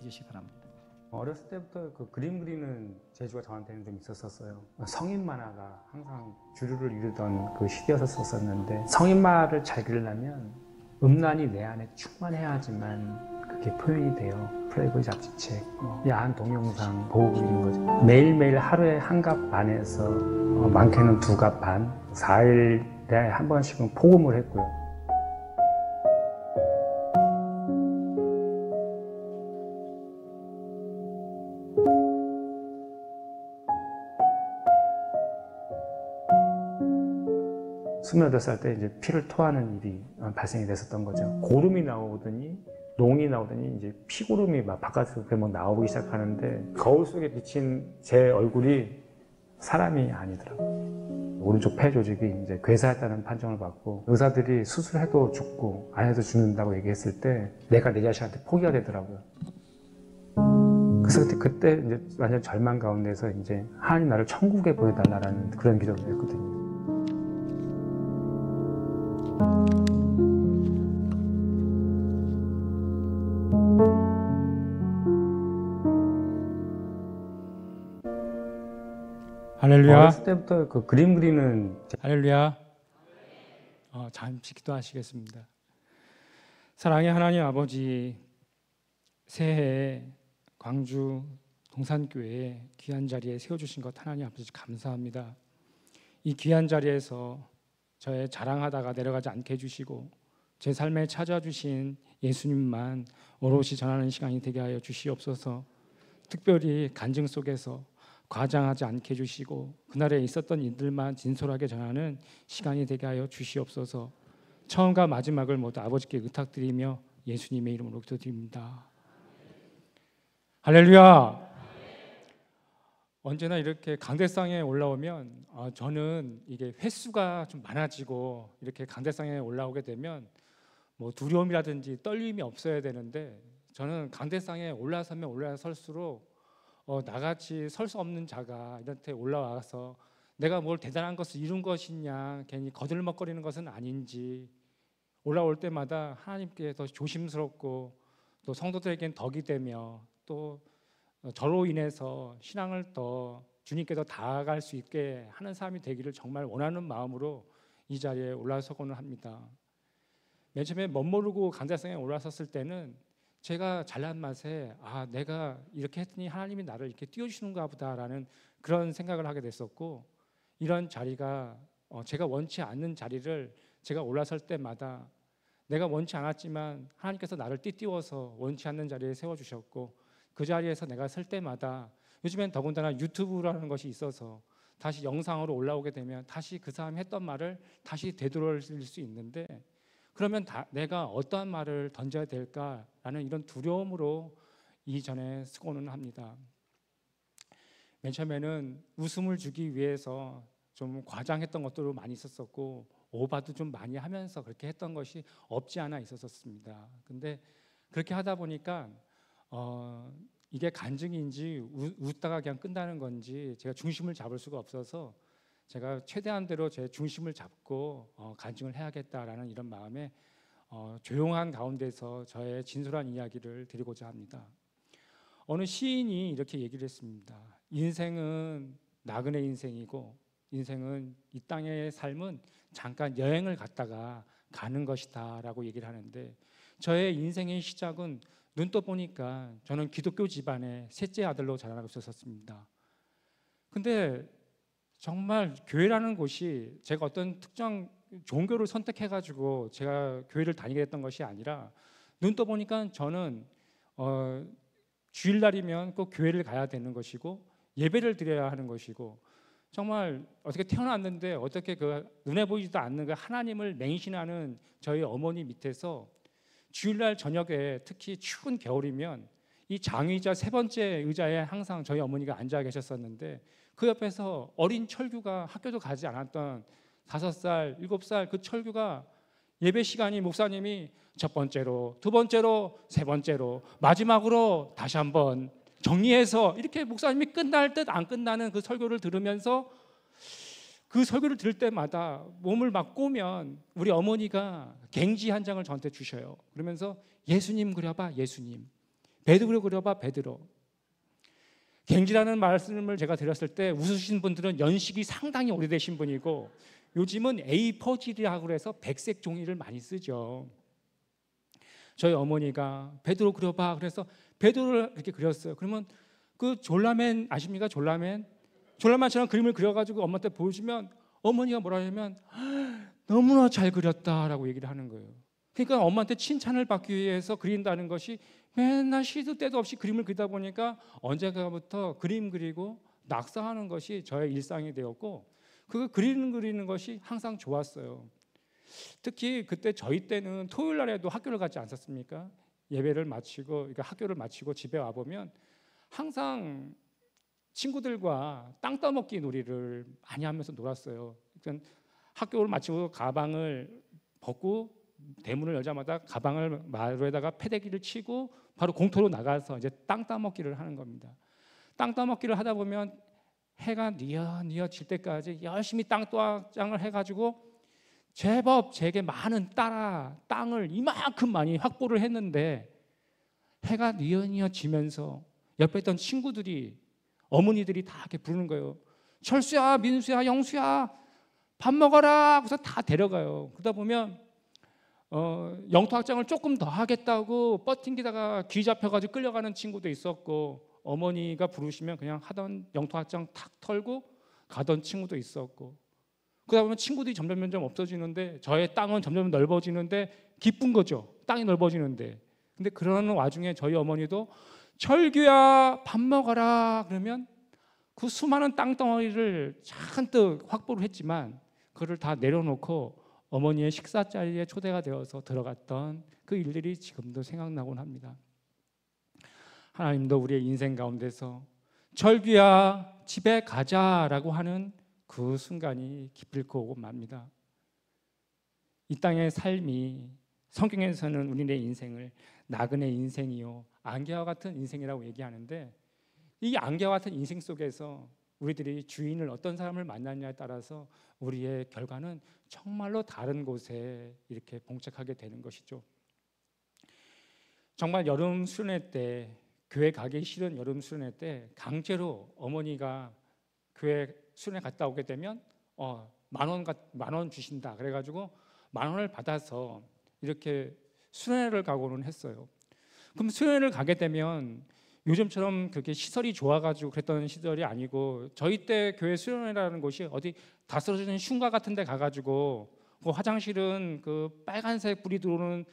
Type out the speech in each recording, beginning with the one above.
주시기 바랍니다. 어렸을 때부터 그 그림 그리는 재주가 저한테는 좀 있었어요. 성인 만화가 항상 주류를 이루던 그 시대였었는데, 성인만화를 잘 그리려면 음란이 내 안에 충만해야지만 그게 표현이 돼요. 플레이보이 잡지책, 야한 동영상 보고 그리는 거죠. 매일매일 하루에 한 갑 반에서 많게는 2갑 반, 4일에 한 번씩은 폭음을 했고요. 스물여덟 살 때 이제 피를 토하는 일이 발생이 됐었던 거죠. 고름이 나오더니, 농이 나오더니 이제 피고름이 막 바깥으로 막 나오기 시작하는데, 거울 속에 비친 제 얼굴이 사람이 아니더라고요. 오른쪽 폐 조직이 이제 괴사했다는 판정을 받고, 의사들이 수술해도 죽고 안 해도 죽는다고 얘기했을 때 내가 내 자신한테 포기가 되더라고요. 그래서 그때 이제 완전 절망 가운데서 이제 하나님 나를 천국에 보내달라는 그런 기도를 했거든요. 할렐루야. 어렸을 때부터 그 그림 그리는 할렐루야. 잠시 기도하시겠습니다. 사랑의 하나님 아버지, 새해 광주 동산교회에 귀한 자리에 세워주신 것 하나님 아버지 감사합니다. 이 귀한 자리에서 저의 자랑하다가 내려가지 않게 해주시고 제 삶에 찾아주신 예수님만 오롯이 전하는 시간이 되게 하여 주시옵소서. 특별히 간증 속에서 과장하지 않게 해주시고 그날에 있었던 일들만 진솔하게 전하는 시간이 되게 하여 주시옵소서. 처음과 마지막을 모두 아버지께 의탁드리며 예수님의 이름으로 기도드립니다. 할렐루야. 언제나 이렇게 강대상에 올라오면 저는 이게 횟수가 좀 많아지고 이렇게 강대상에 올라오게 되면 뭐 두려움이라든지 떨림이 없어야 되는데, 저는 강대상에 올라서면 올라설수록 나같이 설 수 없는 자가 이런 데 올라와서 내가 뭘 대단한 것을 이룬 것이냐, 괜히 거들먹거리는 것은 아닌지 올라올 때마다 하나님께 더 조심스럽고 또 성도들에겐 덕이 되며 또 저로 인해서 신앙을 더 주님께 더 다가갈 수 있게 하는 사람이 되기를 정말 원하는 마음으로 이 자리에 올라서고는 합니다. 맨 처음에 멋모르고 강대상에 올라섰을 때는 제가 잘난 맛에 내가 이렇게 했더니 하나님이 나를 이렇게 띄워주시는가 보다라는 그런 생각을 하게 됐었고, 이런 자리가 제가 원치 않는 자리를 제가 올라설 때마다 내가 원치 않았지만 하나님께서 나를 띠띠워서 원치 않는 자리에 세워주셨고, 그 자리에서 내가 설 때마다 요즘엔 더군다나 유튜브라는 것이 있어서 다시 영상으로 올라오게 되면 다시 그 사람이 했던 말을 다시 되돌릴 수 있는데, 그러면 내가 어떠한 말을 던져야 될까라는 이런 두려움으로 이전에 쓰고는 합니다. 맨 처음에는 웃음을 주기 위해서 좀 과장했던 것도 많이 있었었고 오바도 좀 많이 하면서 그렇게 했던 것이 없지 않아 있었습니다. 근데 그렇게 하다 보니까 이게 간증인지 웃다가 그냥 끝나는 건지 제가 중심을 잡을 수가 없어서 제가 최대한대로 제 중심을 잡고 간증을 해야겠다라는 이런 마음에 조용한 가운데서 저의 진솔한 이야기를 드리고자 합니다. 어느 시인이 이렇게 얘기를 했습니다. 인생은 나그네 인생이고 인생은 이 땅의 삶은 잠깐 여행을 갔다가 가는 것이다 라고 얘기를 하는데, 저의 인생의 시작은 눈 떠보니까 저는 기독교 집안의 셋째 아들로 자라나고 있었습니다. 근데 정말 교회라는 곳이 제가 어떤 특정 종교를 선택해가지고 제가 교회를 다니게 됐던 것이 아니라, 눈 떠보니까 저는 주일날이면 꼭 교회를 가야 되는 것이고 예배를 드려야 하는 것이고, 정말 어떻게 태어났는데 어떻게 그 눈에 보이지도 않는 그 하나님을 맹신하는 저희 어머니 밑에서 주일날 저녁에 특히 추운 겨울이면 이 장의자 세 번째 의자에 항상 저희 어머니가 앉아 계셨었는데, 그 옆에서 어린 철규가 학교도 가지 않았던 5살, 7살 그 철규가 예배 시간이 목사님이 첫 번째로, 두 번째로, 세 번째로, 마지막으로 다시 한번 정리해서 이렇게 목사님이 끝날 듯 안 끝나는 그 설교를 들으면서, 그 설교를 들을 때마다 몸을 막 꼬면 우리 어머니가 갱지 한 장을 저한테 주셔요. 그러면서 예수님 그려봐, 예수님. 베드로 그려봐, 베드로. 갱지라는 말씀을 제가 드렸을 때 웃으신 분들은 연식이 상당히 오래되신 분이고, 요즘은 A4지라고 해서 백색 종이를 많이 쓰죠. 저희 어머니가 베드로 그려봐 그래서 베드로를 이렇게 그렸어요. 그러면 그 졸라맨 아십니까? 졸라맨처럼 그림을 그려가지고 엄마한테 보여주면 어머니가 뭐라 하냐면 너무나 잘 그렸다라고 얘기를 하는 거예요. 그러니까 엄마한테 칭찬을 받기 위해서 그린다는 것이 맨날 시도 때도 없이 그림을 그리다 보니까 언젠가부터 그림 그리고 낙서하는 것이 저의 일상이 되었고, 그 그리는 것이 항상 좋았어요. 특히 그때 저희 때는 토요일 날에도 학교를 가지 않았습니까? 예배를 마치고, 그러니까 학교를 마치고 집에 와 보면 항상 친구들과 땅 따먹기 놀이를 많이 하면서 놀았어요. 그러니까 학교를 마치고 가방을 벗고 대문을 열자마자 가방을 마루에다가 패대기를 치고 바로 공터로 나가서 이제 땅 따먹기를 하는 겁니다. 땅 따먹기를 하다 보면 해가 뉘어뉘어 질 때까지 열심히 땅장을 해가지고 제법 제게 많은 땅을 이만큼 많이 확보를 했는데, 해가 뉘어뉘어 지면서 옆에 있던 친구들이, 어머니들이 다 이렇게 부르는 거예요. 철수야, 민수야, 영수야, 밥 먹어라. 그래서 다 데려가요. 그러다 보면 영토 확장을 조금 더 하겠다고 버팅기다가 귀 잡혀가지고 끌려가는 친구도 있었고, 어머니가 부르시면 그냥 하던 영토 확장 탁 털고 가던 친구도 있었고, 그러다 보면 친구들이 점점 없어지는데 저의 땅은 점점 넓어지는데 기쁜 거죠. 땅이 넓어지는데. 근데 그러는 와중에 저희 어머니도 철규야 밥 먹어라 그러면 그 수많은 땅덩어리를 잔뜩 확보를 했지만 그걸 다 내려놓고 어머니의 식사 자리에 초대가 되어서 들어갔던 그 일들이 지금도 생각나곤 합니다. 하나님도 우리의 인생 가운데서 철규야 집에 가자라고 하는 그 순간이 기필코 오고 맙니다. 이 땅의 삶이, 성경에서는 우리의 인생을 나그네 인생이요 안개와 같은 인생이라고 얘기하는데, 이 안개와 같은 인생 속에서 우리들이 주인을 어떤 사람을 만나느냐에 따라서 우리의 결과는 정말로 다른 곳에 이렇게 봉착하게 되는 것이죠. 정말 여름 수련회 때, 교회 가기 싫은 여름 수련회 때 강제로 어머니가 교회 수련회 갔다 오게 되면 만 원 주신다 그래가지고 만 원을 받아서 이렇게 수련회를 가고는 했어요. 그럼 수련회를 가게 되면 요즘처럼 그렇게 시설이 좋아가지고 그랬던 시절이 아니고, 저희 때 교회 수련회라는 곳이 어디 다스러지는 흉가 같은 데 가가지고 그 화장실은 그 빨간색 불이 들어오는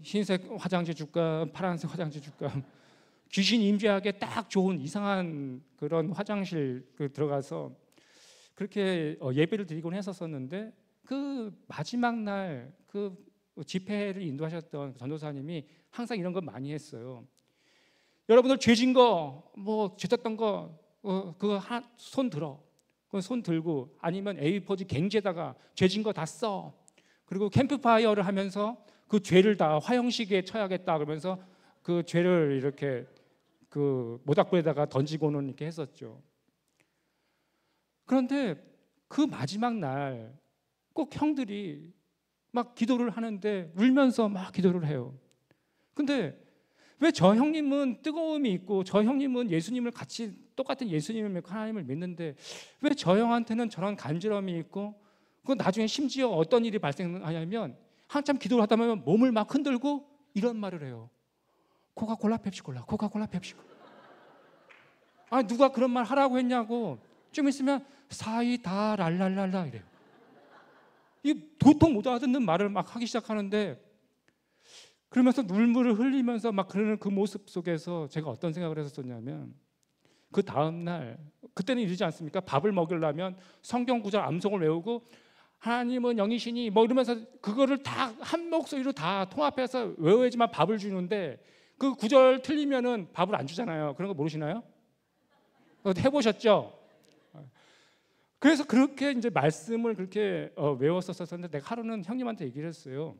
흰색 화장지 줄까 파란색 화장지 줄까 귀신 임재하게 딱 좋은 이상한 그런 화장실 들어가서 그렇게 예배를 드리곤 했었었는데, 그 마지막 날 그 집회를 인도하셨던 전도사님이 항상 이런 걸 많이 했어요. 여러분들 죄진 거, 뭐 죄졌던 거 그거 손 들어. 그 손 들고, 아니면 A4지 갱지에다가 죄진 거 다 써. 그리고 캠프파이어를 하면서 그 죄를 다 화형식에 쳐야겠다 그러면서 그 죄를 이렇게 그 모닥불에다가 던지고는 이렇게 했었죠. 그런데 그 마지막 날 꼭 형들이 막 기도를 하는데 울면서 막 기도를 해요. 근데 왜 저 형님은 뜨거움이 있고 저 형님은 예수님을 같이 똑같은 예수님을 믿고 하나님을 믿는데 왜 저 형한테는 저런 간지럼이 있고, 그 나중에 심지어 어떤 일이 발생하냐면 한참 기도를 하다 보면 몸을 막 흔들고 이런 말을 해요. 코카콜라 펩시콜라, 코카콜라 펩시콜라. 아, 누가 그런 말 하라고 했냐고. 좀 있으면 사이다 랄랄랄라 이래요. 이 도통 못 알아듣는 말을 막 하기 시작하는데, 그러면서 눈물을 흘리면서 막 그러는 그 모습 속에서 제가 어떤 생각을 했었냐면, 그 다음 날, 그때는 이러지 않습니까? 밥을 먹으려면 성경 구절 암송을 외우고 하나님은 영이시니 뭐 이러면서 그거를 다 한 목소리로 다 통합해서 외워야지만 밥을 주는데, 그 구절 틀리면은 밥을 안 주잖아요. 그런 거 모르시나요? 해보셨죠? 그래서 그렇게 이제 말씀을 그렇게 외웠었었는데, 내가 하루는 형님한테 얘기를 했어요.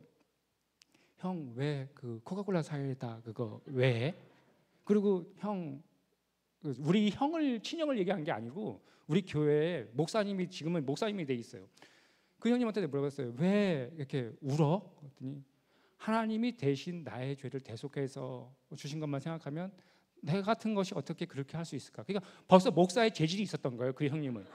형, 왜 그 코카콜라 사이다 그거 왜? 그리고 형, 우리 친형을 얘기한 게 아니고 우리 교회에 목사님이, 지금은 목사님이 돼 있어요. 그 형님한테 물어봤어요. 왜 이렇게 울어? 그랬더니 하나님이 대신 나의 죄를 대속해서 주신 것만 생각하면 내 같은 것이 어떻게 그렇게 할 수 있을까? 그러니까 벌써 목사의 재질이 있었던 거예요, 그 형님은.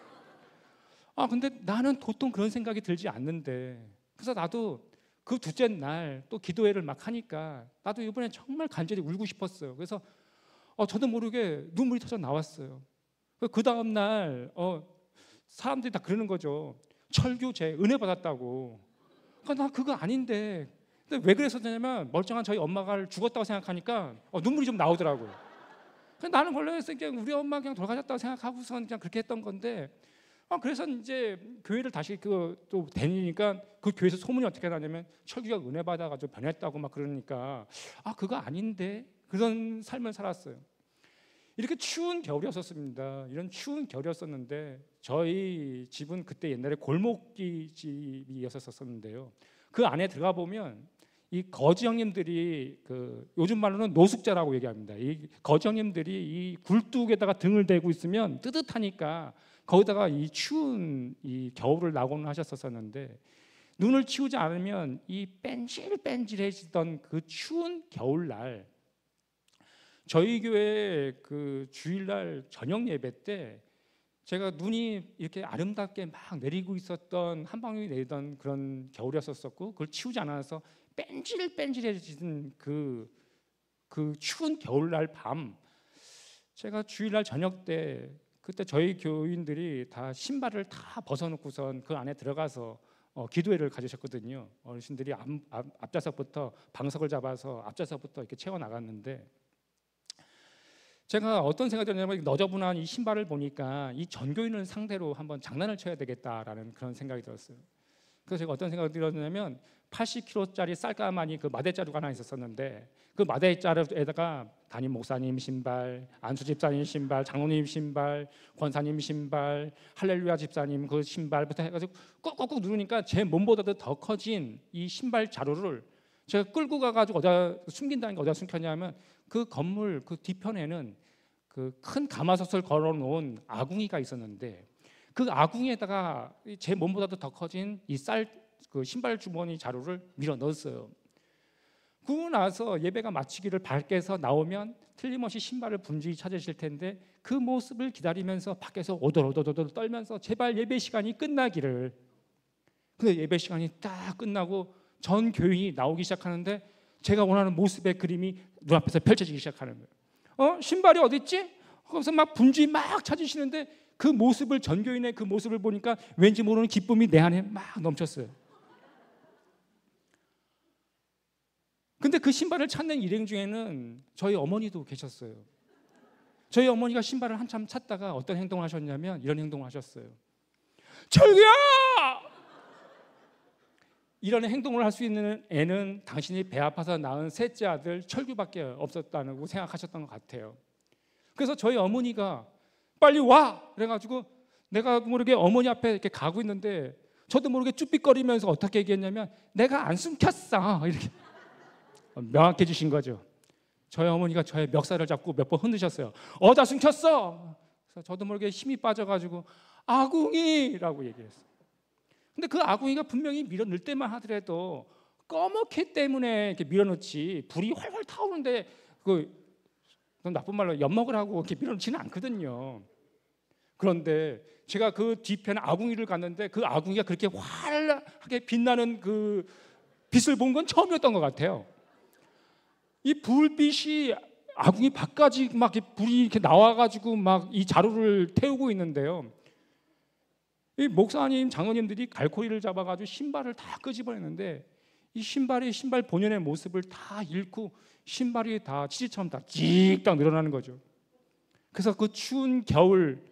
근데 나는 도통 그런 생각이 들지 않는데, 그래서 나도 그 둘째 날 또 기도회를 막 하니까 나도 이번에 정말 간절히 울고 싶었어요. 그래서 저도 모르게 눈물이 터져 나왔어요. 그 다음 날 사람들이 다 그러는 거죠. 철교제 은혜 받았다고. 그러니까 나 그거 아닌데. 근데 왜 그랬었냐면 멀쩡한 저희 엄마가 죽었다고 생각하니까 눈물이 좀 나오더라고요. 나는 원래 그냥 우리 엄마 그냥 돌아가셨다고 생각하고선 그냥 그렇게 했던 건데, 그래서 이제 교회를 다시 또 다니니까 그 교회에서 소문이 어떻게 나냐면 철규가 은혜 받아가지고 변했다고 막 그러니까 그거 아닌데, 그런 삶을 살았어요. 이렇게 추운 겨울이었습니다. 이런 추운 겨울이었었는데 저희 집은 그때 옛날에 골목길 집이었었는데요. 그 안에 들어가 보면 이 거지 형님들이 요즘 말로는 노숙자라고 얘기합니다. 이 거지 형님들이 이 굴뚝에다가 등을 대고 있으면 뜨뜻하니까 거기다가 이 추운 이 겨울을 낙원을 하셨었는데, 눈을 치우지 않으면 이 뺀질뺀질해지던 그 추운 겨울날, 저희 교회 그 주일날 저녁 예배 때 제가 눈이 이렇게 아름답게 막 내리고 있었던, 한 방울이 내리던 그런 겨울이었었고, 그걸 치우지 않아서 뺀질뺀질해지던 그 추운 겨울날 밤, 제가 주일날 저녁 때 그때 저희 교인들이 다 신발을 다 벗어놓고선 그 안에 들어가서 기도회를 가지셨거든요. 어르신들이 앞좌석부터 방석을 잡아서 앞좌석부터 이렇게 채워 나갔는데, 제가 어떤 생각이 들었냐면 너저분한 이 신발을 보니까 이 전교인을 상대로 한번 장난을 쳐야 되겠다라는 그런 생각이 들었어요. 그래서 제가 어떤 생각이 들었냐면 80kg짜리 쌀가마니 그 마대자루가 하나 있었었는데, 그 마대자루에다가 담임 목사님 신발, 안수 집사님 신발, 장로님 신발, 권사님 신발, 할렐루야 집사님 그 신발부터 해가지고 꾹꾹꾹 누르니까 제 몸보다도 더 커진 이 신발 자루를 제가 끌고 가가지고 어디다 숨긴다는 게, 어디다 숨겼냐면 그 건물 그 뒤편에는 그 큰 가마솥을 걸어놓은 아궁이가 있었는데, 그 아궁이에다가 제 몸보다도 더 커진 이 그 신발 주머니 자루를 밀어 넣었어요. 그러고 나서 예배가 마치기를 밝게서 나오면 틀림없이 신발을 분주히 찾으실 텐데, 그 모습을 기다리면서 밖에서 오돌오돌 떨면서 제발 예배 시간이 끝나기를. 근데 예배 시간이 딱 끝나고 전 교인이 나오기 시작하는데 제가 원하는 모습의 그림이 눈앞에서 펼쳐지기 시작하는 거예요. 신발이 어디 있지? 거기서 막 분주히 막 찾으시는데 그 모습을, 전 교인의 그 모습을 보니까 왠지 모르는 기쁨이 내 안에 막 넘쳤어요. 근데 그 신발을 찾는 일행 중에는 저희 어머니도 계셨어요. 저희 어머니가 신발을 한참 찾다가 어떤 행동을 하셨냐면 이런 행동을 하셨어요. 철규야! 이런 행동을 할 수 있는 애는 당신이 배 아파서 낳은 셋째 아들 철규밖에 없었다고 생각하셨던 것 같아요. 그래서 저희 어머니가 빨리 와! 그래가지고 내가 모르게 어머니 앞에 이렇게 가고 있는데 저도 모르게 쭈삣거리면서 어떻게 얘기했냐면 내가 안 숨겼어, 이렇게 명확해지신 거죠. 저희 어머니가 저의 멱살을 잡고 몇 번 흔드셨어요. 어디다 숨겼어? 그래서 저도 모르게 힘이 빠져가지고 아궁이라고 얘기했어요. 근데 그 아궁이가 분명히 밀어 넣을 때만 하더라도 꺼멓기 때문에 이렇게 밀어넣지, 불이 활활 타오르는데 나쁜 말로 엿먹을 하고 이렇게 밀어넣지는 않거든요. 그런데 제가 그 뒤편에 아궁이를 갔는데 그 아궁이가 그렇게 환하게 빛나는 그 빛을 본 건 처음이었던 것 같아요. 이 불빛이 아궁이 밖까지 막 불이 이렇게 나와가지고 막 이 자루를 태우고 있는데요. 이 목사님, 장로님들이 갈고리를 잡아가지고 신발을 다 끄집어냈는데 이 신발이 신발 본연의 모습을 다 잃고 신발이 다 치즈처럼 다 찍딱 늘어나는 거죠. 그래서 그 추운 겨울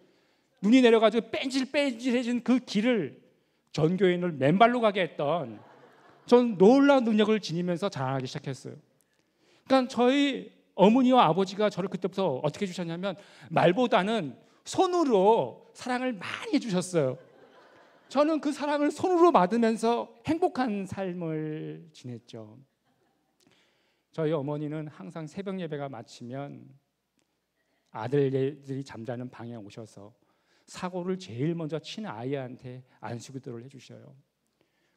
눈이 내려가지고 뺀질뺀질해진 그 길을 전교인을 맨발로 가게 했던, 전 놀라운 능력을 지니면서 자라나기 시작했어요. 그러니까 저희 어머니와 아버지가 저를 그때부터 어떻게 해주셨냐면 말보다는 손으로 사랑을 많이 해주셨어요. 저는 그 사랑을 손으로 받으면서 행복한 삶을 지냈죠. 저희 어머니는 항상 새벽 예배가 마치면 아들들이 잠자는 방에 오셔서 사고를 제일 먼저 친 아이한테 안수기도를 해주셔요.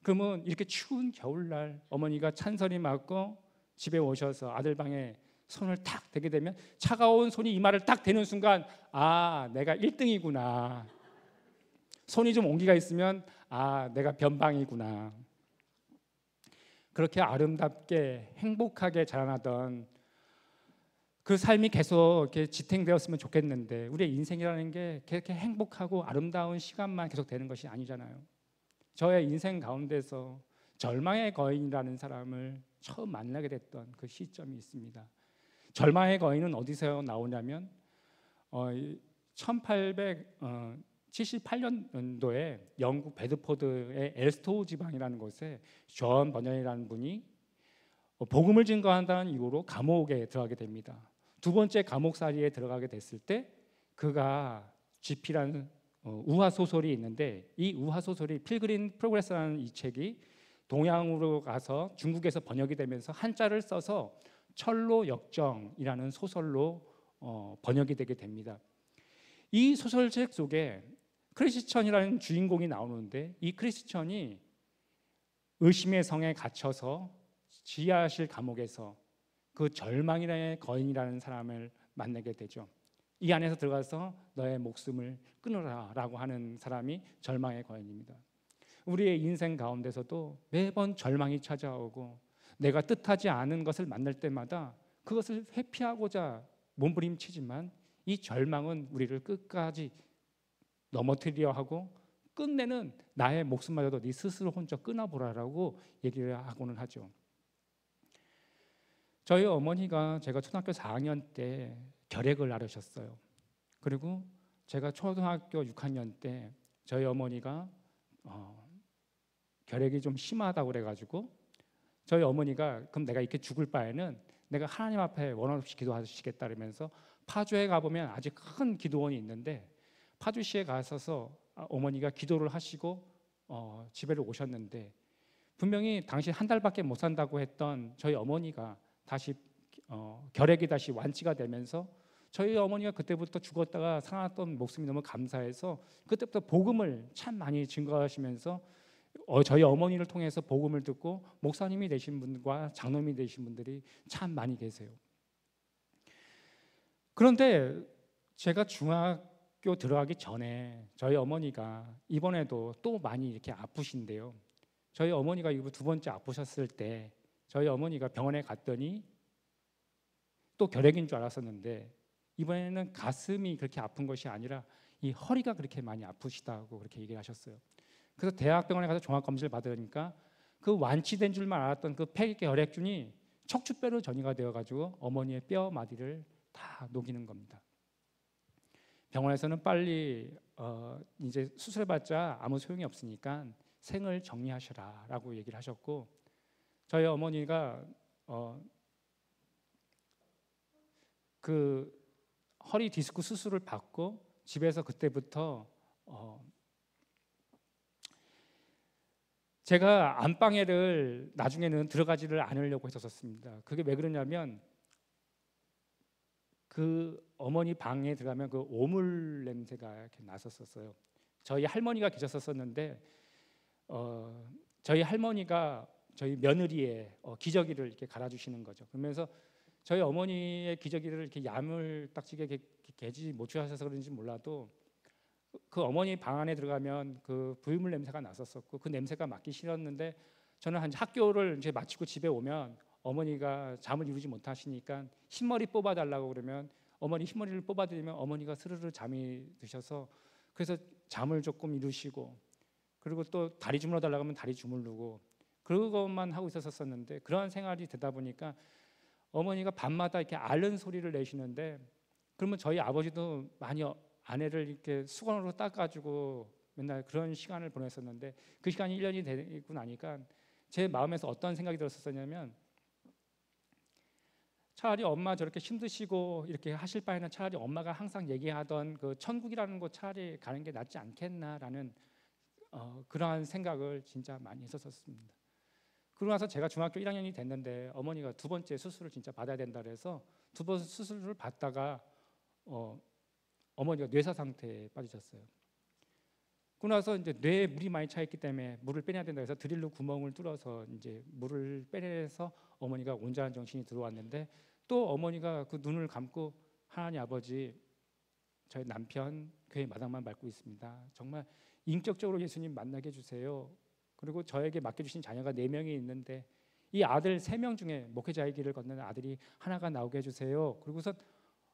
그러면 이렇게 추운 겨울날 어머니가 찬설이 맞고 집에 오셔서 아들 방에 손을 탁 대게 되면 차가운 손이 이마를 딱 대는 순간 아, 내가 1등이구나. 손이 좀 온기가 있으면 아, 내가 변방이구나. 그렇게 아름답게 행복하게 자라나던 그 삶이 계속 이렇게 지탱되었으면 좋겠는데 우리의 인생이라는 게 그렇게 행복하고 아름다운 시간만 계속 되는 것이 아니잖아요. 저의 인생 가운데서 절망의 거인이라는 사람을 처음 만나게 됐던 그 시점이 있습니다. 절망의 거인은 어디서 나오냐면 1878년도에 영국 베드포드의 엘스토우 지방이라는 곳에 존 버년이라는 분이 복음을 증거한다는 이유로 감옥에 들어가게 됩니다. 두 번째 감옥살이에 들어가게 됐을 때 그가 GP라는 우화 소설이 있는데 이 우화 소설이 필그림 프로그레스라는 이 책이 동양으로 가서 중국에서 번역이 되면서 한자를 써서 철로 역정이라는 소설로 번역이 되게 됩니다. 이 소설책 속에 크리스천이라는 주인공이 나오는데 이 크리스천이 의심의 성에 갇혀서 지하실 감옥에서 그 절망이라는 거인이라는 사람을 만나게 되죠. 이 안에서 들어가서 너의 목숨을 끊으라 라고 하는 사람이 절망의 거인입니다. 우리의 인생 가운데서도 매번 절망이 찾아오고 내가 뜻하지 않은 것을 만날 때마다 그것을 회피하고자 몸부림치지만 이 절망은 우리를 끝까지 넘어뜨리려 하고 끝내는 나의 목숨마저도 네 스스로 혼자 끊어보라라고 얘기를 하고는 하죠. 저희 어머니가 제가 초등학교 4학년 때 결핵을 앓으셨어요. 그리고 제가 초등학교 6학년 때 저희 어머니가 결핵이 좀 심하다고 그래가지고 저희 어머니가 그럼 내가 이렇게 죽을 바에는 내가 하나님 앞에 원한 없이 기도하시겠다 그러면서 파주에 가보면 아주 큰 기도원이 있는데 파주시에 가셔서 어머니가 기도를 하시고 집에를 오셨는데 분명히 당시 한 달밖에 못 산다고 했던 저희 어머니가 다시 결핵이 다시 완치가 되면서 저희 어머니가 그때부터 죽었다가 살아났던 목숨이 너무 감사해서 그때부터 복음을 참 많이 증거하시면서 저희 어머니를 통해서 복음을 듣고 목사님이 되신 분과 장로님이 되신 분들이 참 많이 계세요. 그런데 제가 중학교 들어가기 전에 저희 어머니가 이번에도 또 많이 이렇게 아프신데요. 저희 어머니가 이거 두 번째 아프셨을 때 저희 어머니가 병원에 갔더니 또 결핵인 줄 알았었는데 이번에는 가슴이 그렇게 아픈 것이 아니라 이 허리가 그렇게 많이 아프시다고 그렇게 얘기를 하셨어요. 그래서 대학병원에 가서 종합검진을 받으니까 그 완치된 줄만 알았던 그 폐결핵균이 척추뼈로 전이가 되어가지고 어머니의 뼈 마디를 다 녹이는 겁니다. 병원에서는 빨리 이제 수술해봤자 아무 소용이 없으니까 생을 정리하셔라라고 얘기를 하셨고 저희 어머니가 그 허리 디스크 수술을 받고 집에서 그때부터 제가 안방에를 나중에는 들어가지를 않으려고 했었습니다. 그게 왜 그러냐면 그 어머니 방에 들어가면 그 오물 냄새가 이렇게 났었어요. 저희 할머니가 계셨었는데 저희 할머니가 저희 며느리의 기저귀를 이렇게 갈아주시는 거죠. 그러면서 저희 어머니의 기저귀를 이렇게 야물딱지게 개지 못 취하셔서 그런지 몰라도 그 어머니 방 안에 들어가면 그 부유물 냄새가 났었었고 그 냄새가 맡기 싫었는데 저는 한 학교를 이제 마치고 집에 오면 어머니가 잠을 이루지 못하시니까 흰머리 뽑아달라고 그러면 어머니 흰머리를 뽑아드리면 어머니가 스르르 잠이 드셔서 그래서 잠을 조금 이루시고 그리고 또 다리 주물러 달라고 하면 다리 주물르고 그것만 하고 있었었는데 그러한 생활이 되다 보니까 어머니가 밤마다 이렇게 앓는 소리를 내시는데 그러면 저희 아버지도 많이 아내를 이렇게 수건으로 닦아주고 맨날 그런 시간을 보냈었는데 그 시간이 1년이 되고 나니까 제 마음에서 어떤 생각이 들었었냐면 차라리 엄마 저렇게 힘드시고 이렇게 하실 바에는 차라리 엄마가 항상 얘기하던 그 천국이라는 곳 차라리 가는 게 낫지 않겠나라는 그러한 생각을 진짜 많이 했었습니다. 그러고 나서 제가 중학교 1학년이 됐는데 어머니가 두 번째 수술을 진짜 받아야 된다 그래서 두 번 수술을 받다가 어머니가 뇌사 상태에 빠지셨어요. 그러고 나서 이제 뇌에 물이 많이 차 있기 때문에 물을 빼내야 된다 해서 드릴로 구멍을 뚫어서 이제 물을 빼내서 어머니가 온전한 정신이 들어왔는데, 또 어머니가 그 눈을 감고 하나님 아버지, 저희 남편 교회 마당만 밟고 있습니다. 정말 인격적으로 예수님 만나게 해주세요. 그리고 저에게 맡겨주신 자녀가 4명이 있는데 이 아들 3명 중에 목회자의 길을 걷는 아들이 하나가 나오게 해주세요. 그리고서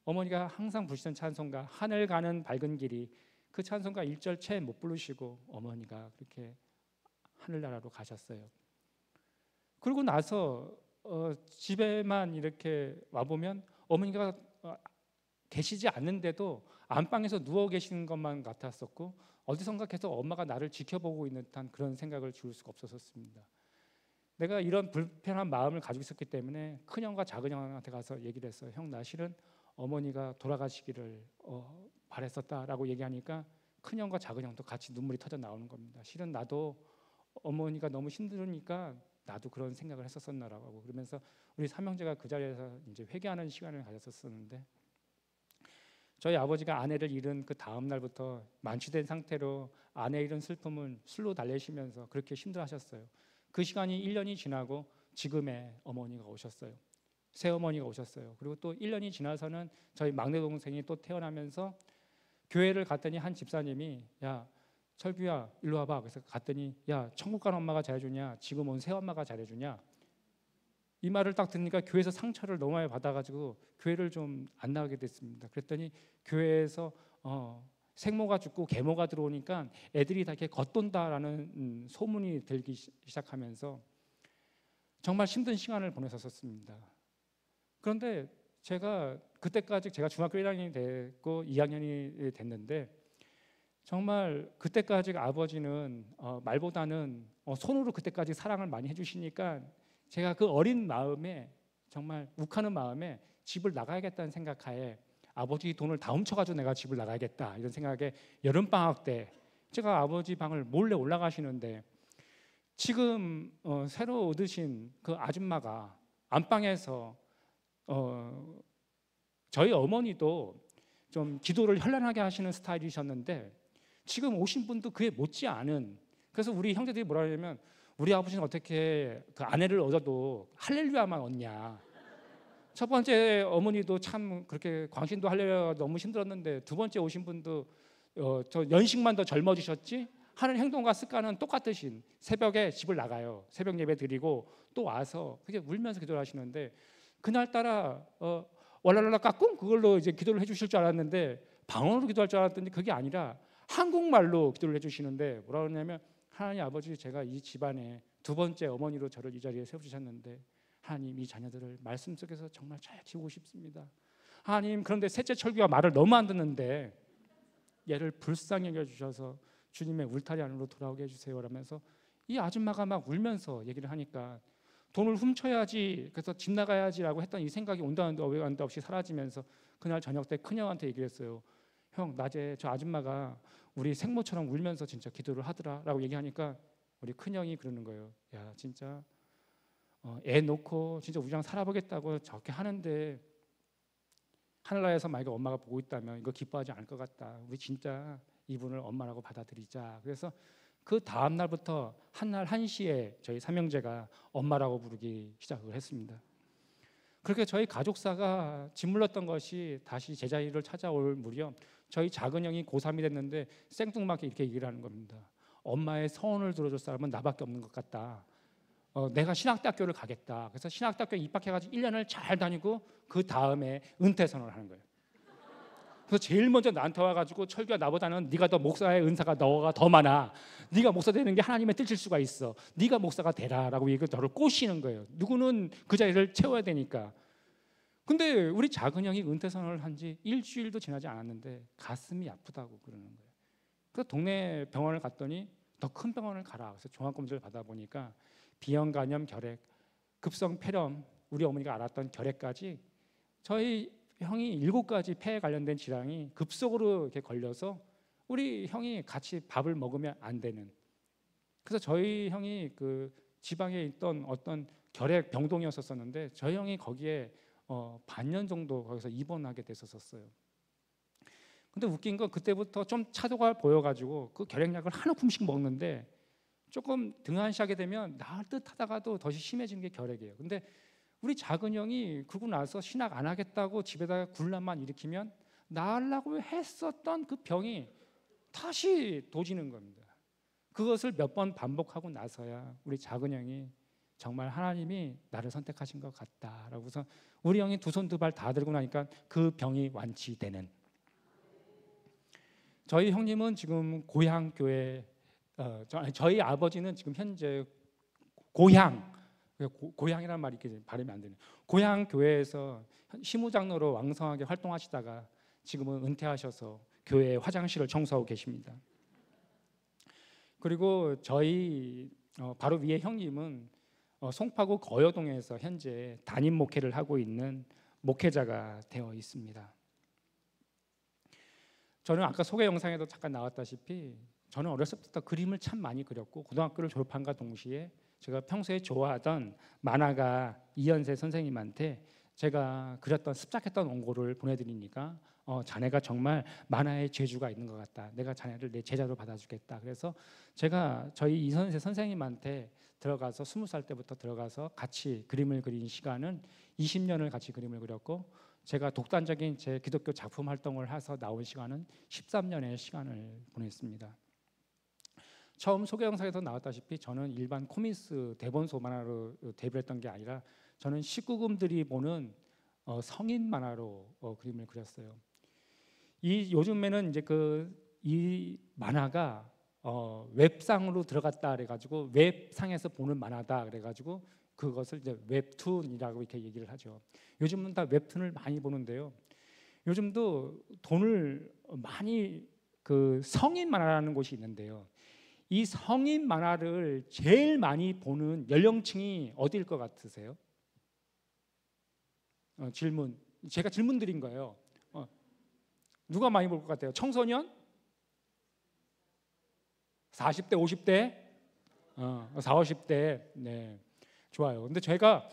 어머니가 항상 부르시던 찬송가 하늘 가는 밝은 길이, 그 찬송가 1절 채 못 부르시고 어머니가 그렇게 하늘나라로 가셨어요. 그러고 나서 집에만 이렇게 와보면 어머니가 계시지 않는데도 안방에서 누워 계시는 것만 같았었고, 어디선가 계속 엄마가 나를 지켜보고 있는 듯한 그런 생각을 지울 수가 없었습니다. 내가 이런 불편한 마음을 가지고 있었기 때문에 큰형과 작은형한테 가서 얘기를 했어요. 형, 나 실은 어머니가 돌아가시기를 바랬었다라고 얘기하니까 큰형과 작은형도 같이 눈물이 터져 나오는 겁니다. 실은 나도 어머니가 너무 힘들으니까 나도 그런 생각을 했었었나라고 하고, 그러면서 우리 삼형제가 그 자리에서 이제 회개하는 시간을 가졌었는데, 저희 아버지가 아내를 잃은 그 다음 날부터 만취된 상태로 아내 잃은 슬픔을 술로 달래시면서 그렇게 힘들어하셨어요. 그 시간이 1년이 지나고 지금의 어머니가 오셨어요. 새어머니가 오셨어요. 그리고 또 1년이 지나서는 저희 막내 동생이 또 태어나면서 교회를 갔더니 한 집사님이 야 철규야 일로 와봐. 그래서 갔더니 야 천국 간 엄마가 잘해주냐 지금 온 새엄마가 잘해주냐, 이 말을 딱 듣니까 교회에서 상처를 너무 많이 받아가지고 교회를 좀 안 나가게 됐습니다. 그랬더니 교회에서 생모가 죽고 계모가 들어오니까 애들이 다 이렇게 겉돈다라는 소문이 들기 시작하면서 정말 힘든 시간을 보냈었습니다. 그런데 제가 그때까지 제가 중학교 1학년이 됐고 2학년이 됐는데, 정말 그때까지 아버지는 말보다는 손으로 그때까지 사랑을 많이 해주시니까 제가 그 어린 마음에, 정말 욱하는 마음에 집을 나가야겠다는 생각하에 아버지 돈을 다 훔쳐가지고 내가 집을 나가야겠다 이런 생각에 여름방학 때 제가 아버지 방을 몰래 올라가시는데, 지금 새로 얻으신 그 아줌마가 안방에서 저희 어머니도 좀 기도를 현란하게 하시는 스타일이셨는데 지금 오신 분도 그에 못지않은, 그래서 우리 형제들이 뭐라 하냐면 우리 아버지는 어떻게 그 아내를 얻어도 할렐루야만 얻냐. 첫 번째 어머니도 참 그렇게 광신도 할렐루야 너무 힘들었는데 두 번째 오신 분도 저 연식만 더 젊어지셨지 하는 행동과 습관은 똑같으신, 새벽에 집을 나가요. 새벽 예배 드리고 또 와서 그게 울면서 기도를 하시는데, 그날따라 월랄랄라 까꿍 그걸로 이제 기도를 해주실 줄 알았는데 방언으로 기도할 줄 알았더니 그게 아니라 한국말로 기도를 해주시는데 뭐라 그러냐면 하나님 아버지, 제가 이 집안에 두 번째 어머니로 저를 이 자리에 세워주셨는데 하나님 이 자녀들을 말씀 속에서 정말 잘 키우고 싶습니다. 하나님, 그런데 셋째 철규가 말을 너무 안 듣는데 얘를 불쌍히 여겨주셔서 주님의 울타리 안으로 돌아오게 해주세요 라면서 이 아줌마가 막 울면서 얘기를 하니까 돈을 훔쳐야지, 그래서 집 나가야지라고 했던 이 생각이 온다는데 어웨간도 없이 사라지면서 그날 저녁 때 큰형한테 얘기를 했어요. 형, 낮에 저 아줌마가 우리 생모처럼 울면서 진짜 기도를 하더라 라고 얘기하니까 우리 큰형이 그러는 거예요. 야 진짜 애 놓고 진짜 우리랑 살아보겠다고 저렇게 하는데 하늘나라에서 만약에 엄마가 보고 있다면 이거 기뻐하지 않을 것 같다. 우리 진짜 이분을 엄마라고 받아들이자. 그래서 그 다음 날부터 한날 1시에 저희 삼형제가 엄마라고 부르기 시작을 했습니다. 그렇게 저희 가족사가 짓물렀던 것이 다시 제자리를 찾아올 무렵 저희 작은 형이 고3이 됐는데 생뚱맞게 이렇게 얘기를 하는 겁니다. 엄마의 서원을 들어줄 사람은 나밖에 없는 것 같다. 내가 신학대학교를 가겠다. 그래서 신학대학교에 입학해가지고 1년을 잘 다니고 그 다음에 은퇴 선언을 하는 거예요. 그래서 제일 먼저 나한테 와가지고 철규야, 나보다는 네가 더 목사의 은사가 너가 더 많아. 네가 목사 되는 게 하나님의 뜻일 수가 있어. 네가 목사가 되라라고 얘기해서 저를 꼬시는 거예요. 누구는 그 자리를 채워야 되니까. 근데 우리 작은 형이 은퇴 선언을 한 지 일주일도 지나지 않았는데 가슴이 아프다고 그러는 거예요. 그래서 동네 병원을 갔더니 더 큰 병원을 가라. 그래서 종합검진을 받아보니까 비형, 간염, 결핵, 급성 폐렴, 우리 어머니가 앓았던 결핵까지 저희 형이 7가지 폐에 관련된 질환이 급속으로 이렇게 걸려서 우리 형이 같이 밥을 먹으면 안 되는. 그래서 저희 형이 그 지방에 있던 어떤 결핵 병동이었었는데 저희 형이 거기에 반년 정도 거기서 입원하게 됐었어요. 근데 웃긴 건 그때부터 좀 차도가 보여가지고 그 결핵약을 한 움큼씩 먹는데 조금 등한시하게 되면 나을 듯 하다가도 더 심해지는 게 결핵이에요. 근데 우리 작은 형이 그러고 나서 신학 안 하겠다고 집에다가 굴란만 일으키면 나으려고 했었던 그 병이 다시 도지는 겁니다. 그것을 몇 번 반복하고 나서야 우리 작은 형이 정말 하나님이 나를 선택하신 것 같다라고서 우리 형이 두 손 두 발 다 들고 나니까 그 병이 완치되는. 저희 형님은 지금 고향 교회, 저희 아버지는 지금 현재 고향이라는 말이 이렇게 발음이 안 되네요. 고향 교회에서 시무장로로 왕성하게 활동하시다가 지금은 은퇴하셔서 교회 화장실을 청소하고 계십니다. 그리고 저희 바로 위에 형님은 송파구 거여동에서 현재 담임 목회를 하고 있는 목회자가 되어 있습니다. 저는 아까 소개 영상에도 잠깐 나왔다시피 저는 어렸을 때부터 그림을 참 많이 그렸고 고등학교를 졸업한과 동시에 제가 평소에 좋아하던 만화가 이현세 선생님한테 제가 그렸던 습작했던 원고를 보내드리니까 자네가 정말 만화에 재주가 있는 것 같다. 내가 자네를 내 제자로 받아주겠다. 그래서 제가 저희 이현세 선생님한테 들어가서 20살 때부터 들어가서 같이 그림을 그린 시간은 20년을 같이 그림을 그렸고 제가 독단적인 제 기독교 작품 활동을 해서 나온 시간은 13년의 시간을 보냈습니다. 처음 소개 영상에서 나왔다시피 저는 일반 코미스 대본소 만화로 데뷔를 했던 게 아니라 저는 19금들이 보는 성인 만화로 그림을 그렸어요. 요즘에는 이제 이 만화가 웹상으로 들어갔다 그래가지고 웹상에서 보는 만화다 그래가지고 그것을 이제 웹툰이라고 이렇게 얘기를 하죠. 요즘은 다 웹툰을 많이 보는데요. 요즘도 돈을 많이 성인 만화라는 곳이 있는데요. 이 성인 만화를 제일 많이 보는 연령층이 어디일 것 같으세요? 질문. 제가 질문 드린 거예요. 누가 많이 볼 것 같아요? 청소년? 40대, 50대? 40, 50대. 네. 좋아요. 근데 제가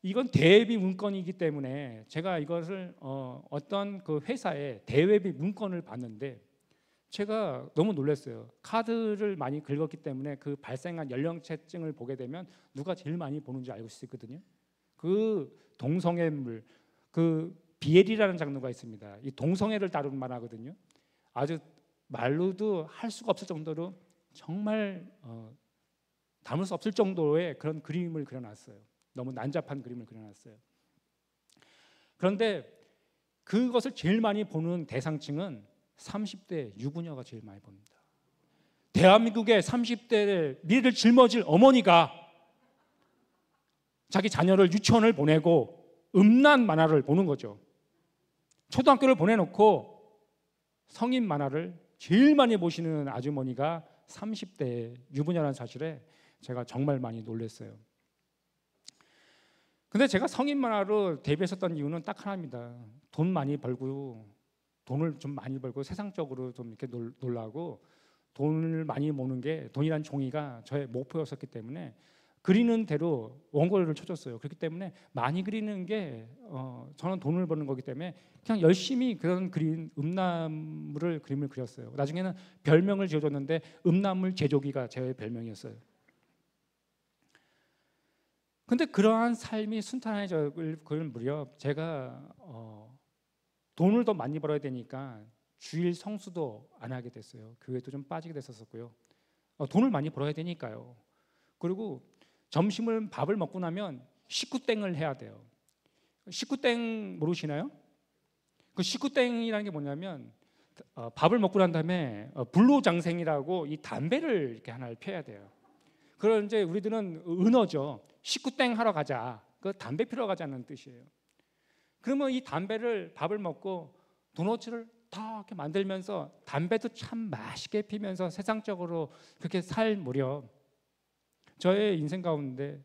이건 대외비 문건이기 때문에 제가 이것을 어떤 그 회사의 대외비 문건을 봤는데 제가 너무 놀랐어요. 카드를 많이 긁었기 때문에 그 발생한 연령층을 보게 되면 누가 제일 많이 보는지 알고 수 있거든요. 그 동성애 물, 그 비엘이라는 장르가 있습니다. 이 동성애를 다루는 만화거든요. 아주 말로도 할 수가 없을 정도로 정말 담을 수 없을 정도의 그런 그림을 그려놨어요. 너무 난잡한 그림을 그려놨어요. 그런데 그것을 제일 많이 보는 대상층은 30대 유부녀가 제일 많이 봅니다. 대한민국의 30대 미래를 짊어질 어머니가 자기 자녀를 유치원을 보내고 음란 만화를 보는 거죠. 초등학교를 보내놓고 성인 만화를 제일 많이 보시는 아주머니가 30대 유부녀라는 사실에 제가 정말 많이 놀랐어요. 근데 제가 성인 만화로 데뷔했었던 이유는 딱 하나입니다. 돈 많이 벌고 돈을 좀 많이 벌고 세상적으로 좀 이렇게 놀라고 돈을 많이 모는 게 돈이란 종이가 저의 목표였었기 때문에 그리는 대로 원고를 쳐줬어요. 그렇기 때문에 많이 그리는 게 저는 돈을 버는 거기 때문에 그냥 열심히 그런 음란물을 그림을 그렸어요. 나중에는 별명을 지어줬는데 음란물 제조기가 제 별명이었어요. 근데 그러한 삶이 순탄해질 무렵 제가 돈을 더 많이 벌어야 되니까 주일 성수도 안 하게 됐어요. 교회도 좀 빠지게 됐었고요. 돈을 많이 벌어야 되니까요. 그리고 점심을 밥을 먹고 나면 식구땡을 해야 돼요. 식구땡 모르시나요? 그 식구땡이라는 게 뭐냐면 밥을 먹고 난 다음에 불로장생이라고 이 담배를 이렇게 하나를 펴야 돼요. 그런 이제 우리들은 은어죠. 식구땡 하러 가자. 그 담배 피러 가자는 뜻이에요. 그러면 이 담배를 밥을 먹고 도너츠를 다 이렇게 만들면서 담배도 참 맛있게 피면서 세상적으로 그렇게 살 무렵 저의 인생 가운데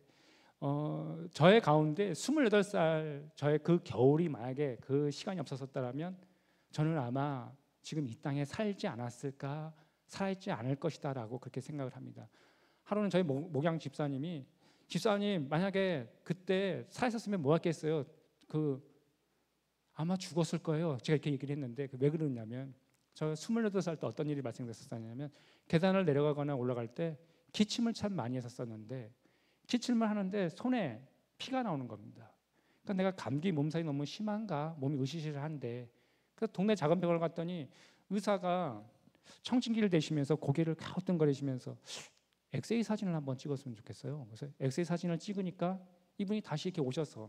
저의 가운데 28살 저의 그 겨울이 만약에 그 시간이 없었다면 저는 아마 지금 이 땅에 살지 않았을까, 살아있지 않을 것이다 라고 그렇게 생각을 합니다. 하루는 저희 목양 집사님 만약에 그때 살아있었으면 뭐 했겠어요? 아마 죽었을 거예요. 제가 이렇게 얘기를 했는데 왜 그러냐면 저 28살 때 어떤 일이 발생됐었냐면 계단을 내려가거나 올라갈 때 기침을 참 많이 했었었는데 기침을 하는데 손에 피가 나오는 겁니다. 그러니까 내가 감기 몸살이 너무 심한가 몸이 으시시한데 그래서 동네 작은 병원을 갔더니 의사가 청진기를 대시면서 고개를 갸우뚱거리시면서 엑스레이 사진을 한번 찍었으면 좋겠어요. 그래서 엑스레이 사진을 찍으니까 이분이 다시 이렇게 오셔서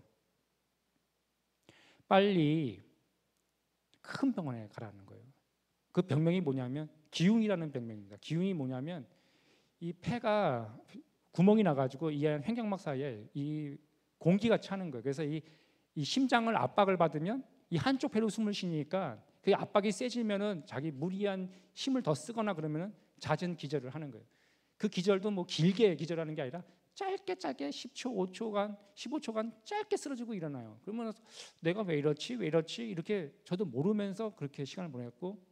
빨리 큰 병원에 가라는 거예요. 그 병명이 뭐냐면 기흉이라는 병명입니다. 기흉이 뭐냐면 이 폐가 구멍이 나가지고 이 안 횡격막 사이에 이 공기가 차는 거예요. 그래서 이 심장을 압박을 받으면 이 한쪽 폐로 숨을 쉬니까 그 압박이 세지면은 자기 무리한 힘을 더 쓰거나 그러면은 잦은 기절을 하는 거예요. 그 기절도 뭐 길게 기절하는 게 아니라 짧게 10초, 5초간, 15초간 짧게 쓰러지고 일어나요. 그러면 내가 왜 이렇지 이렇게 저도 모르면서 그렇게 시간을 보냈고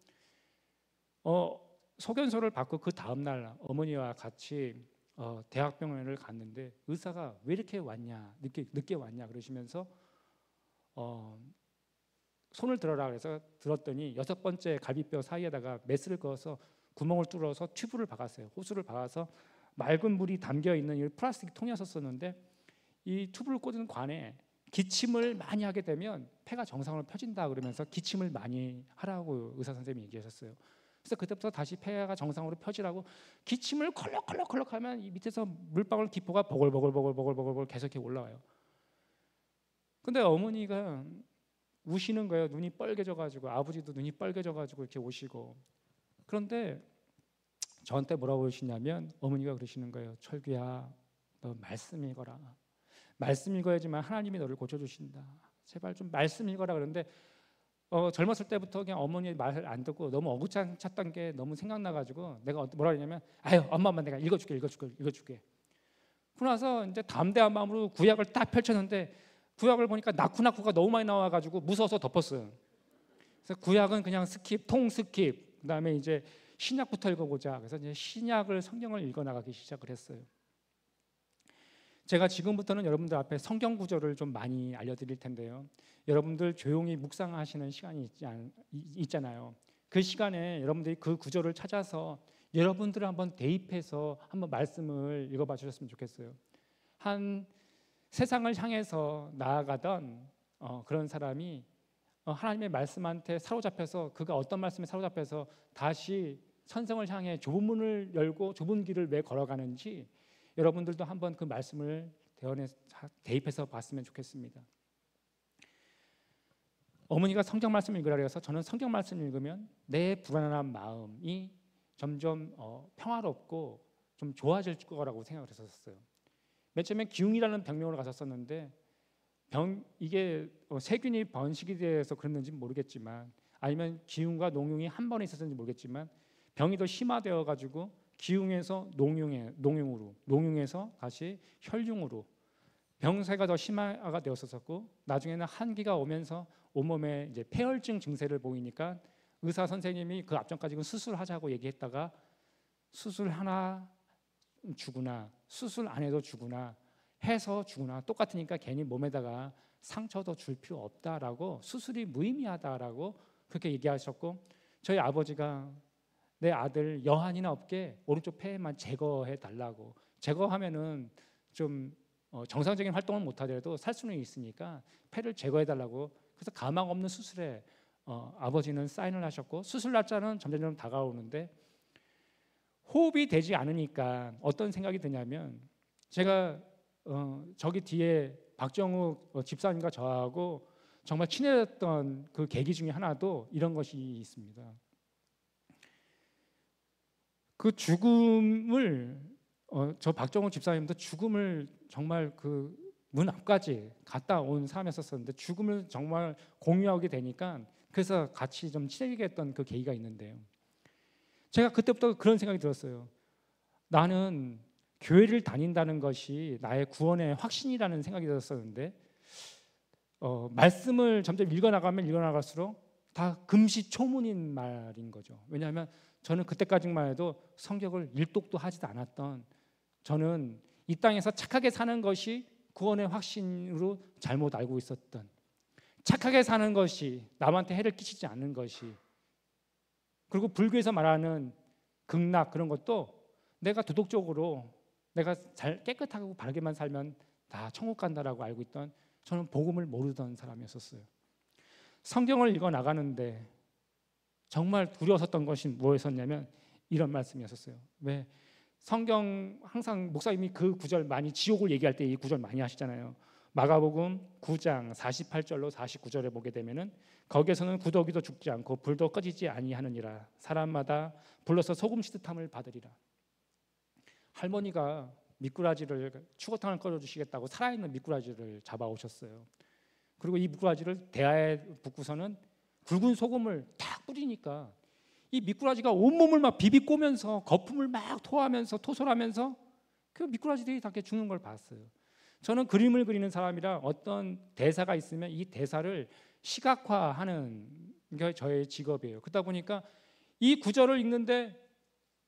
소견서를 받고 그 다음 날 어머니와 같이 대학병원을 갔는데 의사가 왜 이렇게 왔냐 늦게 왔냐 그러시면서 손을 들어라 그래서 들었더니 6번째 갈비뼈 사이에다가 메스를 그어서 구멍을 뚫어서 튜브를 박았어요. 호스를 박아서 맑은 물이 담겨 있는 이 플라스틱 통이었었는데 이 튜브를 꽂은 관에 기침을 많이 하게 되면 폐가 정상으로 펴진다 그러면서 기침을 많이 하라고 의사 선생님이 얘기하셨어요. 그래서 그때부터 다시 폐가 정상으로 펴지라고 기침을 컬럭컬럭 하면 이 밑에서 물방울 기포가 보글보글 계속 이렇게 올라와요. 근데 어머니가 우시는 거예요. 눈이 빨개져가지고 아버지도 눈이 빨개져가지고 이렇게 오시고 그런데 저한테 뭐라고 그러시냐면 어머니가 그러시는 거예요. 철규야, 너 말씀 읽어라. 말씀 읽어야지만 하나님이 너를 고쳐주신다. 제발 좀 말씀 읽어라. 그런데 젊었을 때부터 그냥 어머니의 말을 안 듣고 너무 어긋찼던 게 너무 생각나가지고 내가 뭐라 그러냐면 아유 엄마 내가 읽어줄게. 그러고 나서 이제 담대한 마음으로 구약을 딱 펼쳤는데 구약을 보니까 나쿠나쿠가 너무 많이 나와가지고 무서워서 덮었어요. 그래서 구약은 그냥 스킵. 그다음에 이제 신약부터 읽어보자. 그래서 이제 신약을 성경을 읽어나가기 시작을 했어요. 제가 지금부터는 여러분들 앞에 성경 구절을 좀 많이 알려드릴 텐데요. 여러분들 조용히 묵상하시는 시간이 있잖아요. 그 시간에 여러분들이 그 구절을 찾아서 여러분들을 한번 대입해서 한번 말씀을 읽어봐 주셨으면 좋겠어요. 한 세상을 향해서 나아가던 그런 사람이 하나님의 말씀한테 사로잡혀서 그가 어떤 말씀에 사로잡혀서 다시 선성을 향해 좁은 문을 열고 좁은 길을 왜 걸어가는지 여러분들도 한번 그 말씀을 대입해서 봤으면 좋겠습니다. 어머니가 성경 말씀을 읽으라 그래서 저는 성경 말씀을 읽으면 내 불안한 마음이 점점 평화롭고 좀 좋아질 거라고 생각을 했었어요. 맨 처음에 기흉이라는 병명으로 갔었었는데 이게 세균이 번식이 돼서 그랬는지 모르겠지만 아니면 기흉과 농흉이 한 번에 있었는지 모르겠지만 병이 더 심화되어 가지고 기흉에서 농흉에서 다시 혈흉으로 병세가 더 심화가 되었었고 나중에는 한기가 오면서 온몸에 이제 폐혈증 증세를 보이니까 의사 선생님이 그 앞전까지는 수술하자고 얘기했다가 수술 하나 주구나 수술 안 해도 주구나 해서 주구나 똑같으니까 괜히 몸에다가 상처 더 줄 필요 없다라고 수술이 무의미하다라고 그렇게 얘기하셨고 저희 아버지가 내 아들 여한이나 없게 오른쪽 폐만 제거해 달라고 제거하면은 좀 정상적인 활동을 못 하더라도 살 수는 있으니까 폐를 제거해 달라고 그래서 가망 없는 수술에 아버지는 사인을 하셨고 수술 날짜는 점점 다가오는데 호흡이 되지 않으니까 어떤 생각이 드냐면 제가 저기 뒤에 박정욱 집사님과 저하고 정말 친해졌던 그 계기 중에 하나도 이런 것이 있습니다. 그 죽음을 저 박정욱 집사님도 죽음을 정말 그 문 앞까지 갔다 온 사람이었었는데 죽음을 정말 공유하게 되니까 그래서 같이 좀 친해지게 했던 그 계기가 있는데요. 제가 그때부터 그런 생각이 들었어요. 나는 교회를 다닌다는 것이 나의 구원의 확신이라는 생각이 들었었는데 말씀을 점점 읽어나갈수록 다 금시초문인 말인 거죠. 왜냐하면 저는 그때까지만 해도 성경을 일독도 하지도 않았던 저는 이 땅에서 착하게 사는 것이 구원의 확신으로 잘못 알고 있었던 착하게 사는 것이 남한테 해를 끼치지 않는 것이 그리고 불교에서 말하는 극락 그런 것도 내가 도덕적으로 내가 잘 깨끗하고 바르게만 살면 다 천국 간다라고 알고 있던, 저는 복음을 모르던 사람이었었어요. 성경을 읽어 나가는데 정말 두려웠었던 것이 무엇이었냐면 이런 말씀이었어요. 왜 성경 항상 목사님이 그 구절 많이, 지옥을 얘기할 때 이 구절 많이 하시잖아요. 마가복음 9장 48절로 49절에 보게 되면은 거기에서는 구더기도 죽지 않고 불도 꺼지지 아니하느니라, 사람마다 불러서 소금 시듯함을 받으리라. 할머니가 미꾸라지를, 추어탕을 끓여주시겠다고 살아있는 미꾸라지를 잡아오셨어요. 그리고 이 미꾸라지를 대야에 붓고서는 굵은 소금을 탁 뿌리니까 이 미꾸라지가 온몸을 막 비비꼬면서 거품을 막 토하면서 토설하면서 그 미꾸라지들이 다 죽는 걸 봤어요. 저는 그림을 그리는 사람이라 어떤 대사가 있으면 이 대사를 시각화하는 게 저의 직업이에요. 그러다 보니까 이 구절을 읽는데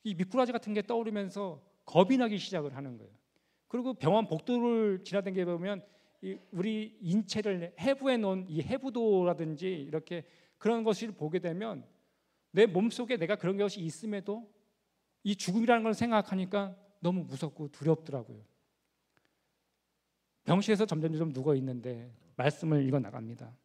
이 미꾸라지 같은 게 떠오르면서 겁이 나기 시작을 하는 거예요. 그리고 병원 복도를 지나다니게 보면 우리 인체를 해부해 놓은 이 해부도라든지 이렇게 그런 것을 보게 되면 내 몸속에 내가 그런 것이 있음에도 이 죽음이라는 걸 생각하니까 너무 무섭고 두렵더라고요. 병실에서 점점 누워 있는데 말씀을 읽어 나갑니다.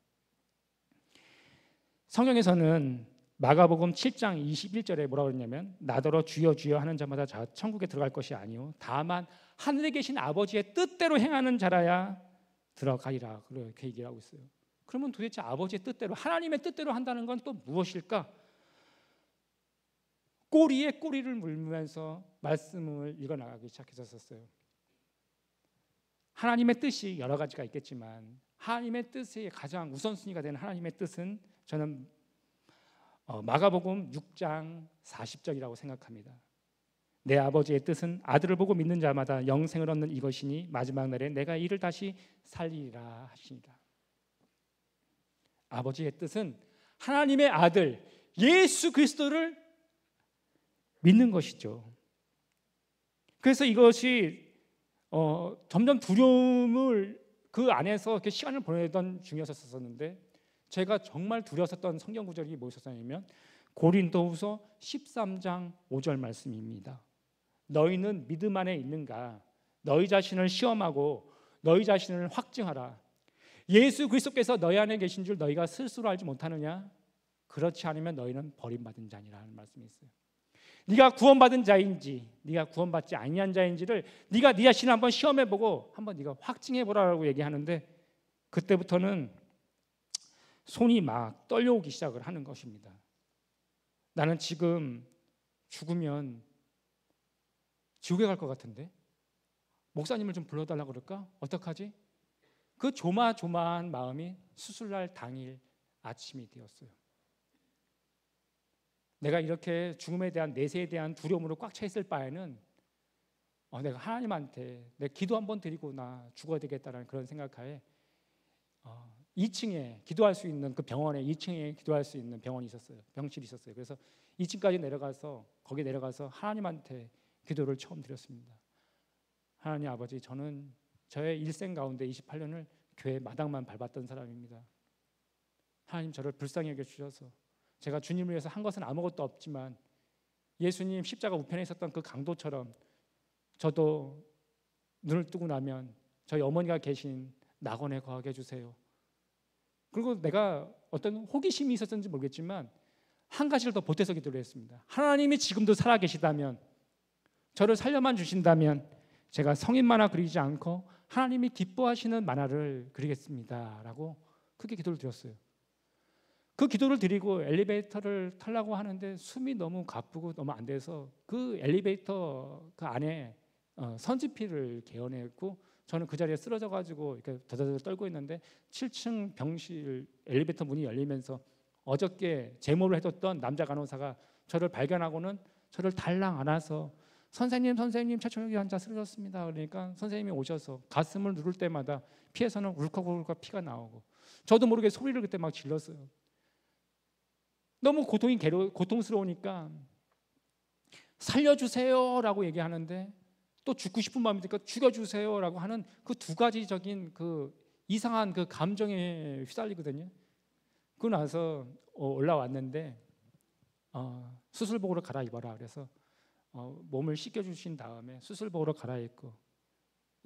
성경에서는 마가복음 7장 21절에 뭐라고 그러냐면 나더러 주여 주여 하는 자마다 천국에 들어갈 것이 아니요 다만 하늘에 계신 아버지의 뜻대로 행하는 자라야 들어가리라, 그렇게 얘기하고 있어요. 그러면 도대체 아버지의 뜻대로, 하나님의 뜻대로 한다는 건 또 무엇일까? 꼬리에 꼬리를 물면서 말씀을 읽어 나가기 시작했었어요. 하나님의 뜻이 여러 가지가 있겠지만 하나님의 뜻의 가장 우선순위가 되는 하나님의 뜻은 저는 마가복음 6장 40절이라고 생각합니다. 내 아버지의 뜻은 아들을 보고 믿는 자마다 영생을 얻는 이것이니 마지막 날에 내가 이를 다시 살리리라 하시니라. 아버지의 뜻은 하나님의 아들 예수 그리스도를 믿는 것이죠. 그래서 이것이 점점 두려움을 그 안에서 이렇게 시간을 보내던 중이었었는데, 제가 정말 두려웠던 성경 구절이 무엇이었냐면 고린도후서 13장 5절 말씀입니다. 너희는 믿음 안에 있는가? 너희 자신을 시험하고 너희 자신을 확증하라. 예수 그리스도께서 너희 안에 계신 줄 너희가 스스로 알지 못하느냐? 그렇지 않으면 너희는 버림받은 자니라는 말씀이 있어요. 네가 구원받은 자인지 네가 구원받지 아니한 자인지를 네가 네 자신을 한번 시험해보고 한번 네가 확증해보라고 얘기하는데, 그때부터는 손이 막 떨려오기 시작을 하는 것입니다. 나는 지금 죽으면 지옥에 갈 것 같은데 목사님을 좀 불러달라고 그럴까? 어떡하지? 그 조마조마한 마음이 수술날 당일 아침이 되었어요. 내가 이렇게 죽음에 대한 내세에 대한 두려움으로 꽉 차 있을 바에는 내가 하나님한테 내 기도 한번 드리고 나 죽어야 되겠다라는 그런 생각하에 2층에 기도할 수 있는 그 병원에 2층에 기도할 수 있는 병원이 있었어요. 병실이 있었어요. 그래서 2층까지 내려가서 거기 내려가서 하나님한테 기도를 처음 드렸습니다. 하나님 아버지, 저는 저의 일생 가운데 28년을 교회 마당만 밟았던 사람입니다. 하나님 저를 불쌍히 여겨주셔서 제가 주님을 위해서 한 것은 아무것도 없지만 예수님 십자가 우편에 있었던 그 강도처럼 저도 눈을 뜨고 나면 저희 어머니가 계신 낙원에 거하게 해주세요. 그리고 내가 어떤 호기심이 있었는지 모르겠지만 한 가지를 더 보태서 기도를 했습니다. 하나님이 지금도 살아계시다면, 저를 살려만 주신다면 제가 성인 만화 그리지 않고 하나님이 기뻐하시는 만화를 그리겠습니다 라고 크게 기도를 드렸어요. 그 기도를 드리고 엘리베이터를 타려고 하는데 숨이 너무 가쁘고 너무 안 돼서 그 엘리베이터 그 안에 선지피를 개어냈고 저는 그 자리에 쓰러져 가지고 이렇게 더더더 떨고 있는데 7층 병실 엘리베이터 문이 열리면서 어저께 제모를 해뒀던 남자 간호사가 저를 발견하고는 저를 달랑 안아서 선생님 최초역이 환자 쓰러졌습니다. 그러니까 선생님이 오셔서 가슴을 누를 때마다 피에서는 울컥울컥 피가 나오고 저도 모르게 소리를 그때 막 질렀어요. 너무 고통스러우니까 살려주세요라고 얘기하는데 또 죽고 싶은 마음이 드니까 죽여주세요라고 하는 그 두 가지적인 그 이상한 그 감정에 휘달리거든요. 그러고 나서 올라왔는데 수술복으로 갈아입어라. 그래서 몸을 씻겨주신 다음에 수술복으로 갈아입고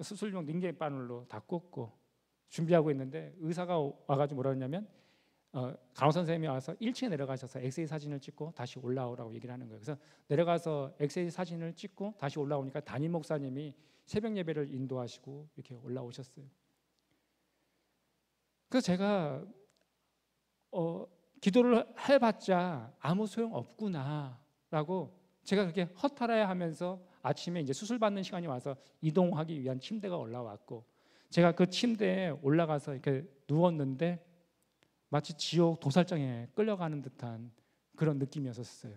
수술용 링겔 바늘로 다 꽂고 준비하고 있는데 의사가 와가지고 뭐라 했냐면 간호사 선생님이 와서 1층에 내려가셔서 엑스레이 사진을 찍고 다시 올라오라고 얘기를 하는 거예요. 그래서 내려가서 엑스레이 사진을 찍고 다시 올라오니까 담임 목사님이 새벽 예배를 인도하시고 이렇게 올라오셨어요. 그래서 제가 기도를 해봤자 아무 소용 없구나라고 제가 그렇게 허탈해 하면서 아침에 이제 수술 받는 시간이 와서 이동하기 위한 침대가 올라왔고 제가 그 침대에 올라가서 이렇게 누웠는데 마치 지옥 도살장에 끌려가는 듯한 그런 느낌이었었어요.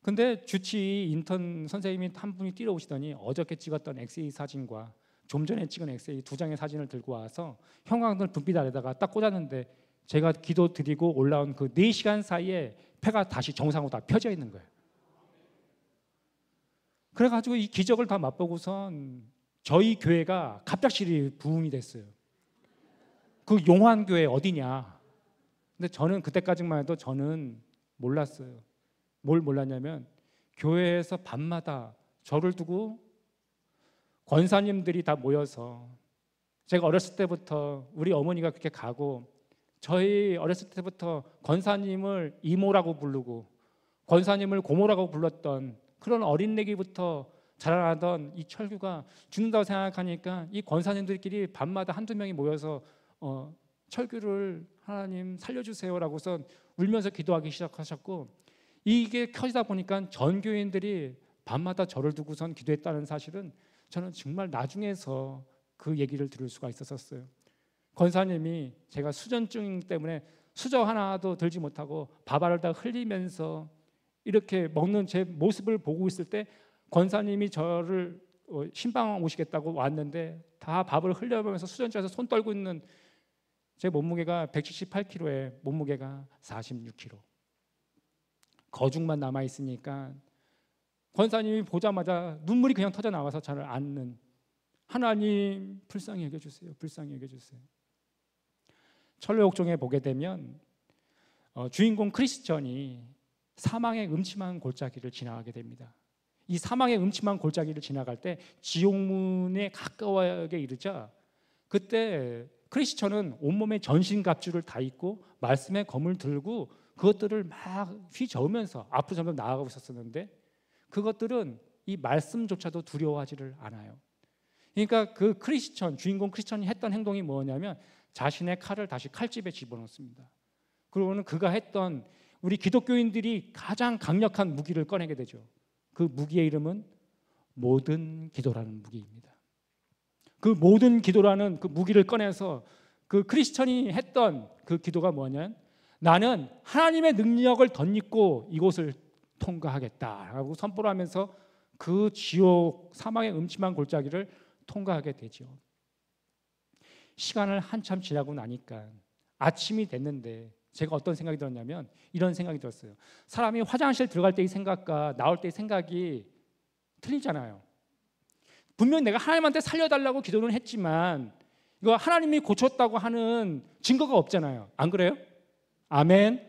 근데 주치 인턴 선생님이 한 분이 뛰어오시더니 어저께 찍었던 엑스레이 사진과 좀 전에 찍은 엑스레이 2장의 사진을 들고 와서 형광등 불빛 아래다가 딱 꽂았는데 제가 기도 드리고 올라온 그 4시간 사이에 폐가 다시 정상으로 다 펴져 있는 거예요. 그래가지고 이 기적을 다 맛보고선 저희 교회가 갑작스레 부흥이 됐어요. 그 용환교회 어디냐? 근데 저는 그때까지만 해도 저는 몰랐어요. 뭘 몰랐냐면 교회에서 밤마다 저를 두고 권사님들이 다 모여서 제가 어렸을 때부터 우리 어머니가 그렇게 가고 저희 어렸을 때부터 권사님을 이모라고 부르고 권사님을 고모라고 불렀던 그런 어린애기부터 자라나던 이 철규가 죽는다고 생각하니까 이 권사님들끼리 밤마다 한두 명이 모여서 철규를 하나님 살려주세요라고서 울면서 기도하기 시작하셨고 이게 켜지다 보니까 전 교인들이 밤마다 저를 두고선 기도했다는 사실은 저는 정말 나중에서 그 얘기를 들을 수가 있었어요. 권사님이 제가 수전증 때문에 수저 하나도 들지 못하고 밥알을 다 흘리면서 이렇게 먹는 제 모습을 보고 있을 때 권사님이 저를 신방 오시겠다고 왔는데 다 밥을 흘려보면서 수전자에서 손 떨고 있는 제 몸무게가 178kg에 몸무게가 46kg. 거중만 남아 있으니까 권사님이 보자마자 눈물이 그냥 터져 나와서 저를 안는 하나님 불쌍히 여겨주세요. 불쌍히 여겨주세요. 철로역종에 보게 되면 주인공 크리스천이 사망의 음침한 골짜기를 지나가게 됩니다. 이 사망의 음침한 골짜기를 지나갈 때 지옥문에 가까워하게 이르자 그때 크리스천은 온몸에 전신갑주를 다 입고 말씀의 검을 들고 그것들을 막 휘저으면서 앞으로 점점 나아가고 있었는데 그것들은 이 말씀조차도 두려워하지를 않아요. 그러니까 그 크리스천, 주인공 크리스천이 했던 행동이 뭐냐면 자신의 칼을 다시 칼집에 집어넣습니다. 그러고는 그가 했던 우리 기독교인들이 가장 강력한 무기를 꺼내게 되죠. 그 무기의 이름은 모든 기도라는 무기입니다. 그 모든 기도라는 그 무기를 꺼내서 그 크리스천이 했던 그 기도가 뭐냐면 나는 하나님의 능력을 덧입고 이곳을 통과하겠다라고 선포를 하면서 그 지옥 사망의 음침한 골짜기를 통과하게 되죠. 시간을 한참 지나고 나니까 아침이 됐는데 제가 어떤 생각이 들었냐면 이런 생각이 들었어요. 사람이 화장실 들어갈 때의 생각과 나올 때의 생각이 틀리잖아요. 분명히 내가 하나님한테 살려달라고 기도는 했지만 이거 하나님이 고쳤다고 하는 증거가 없잖아요. 안 그래요? 아멘.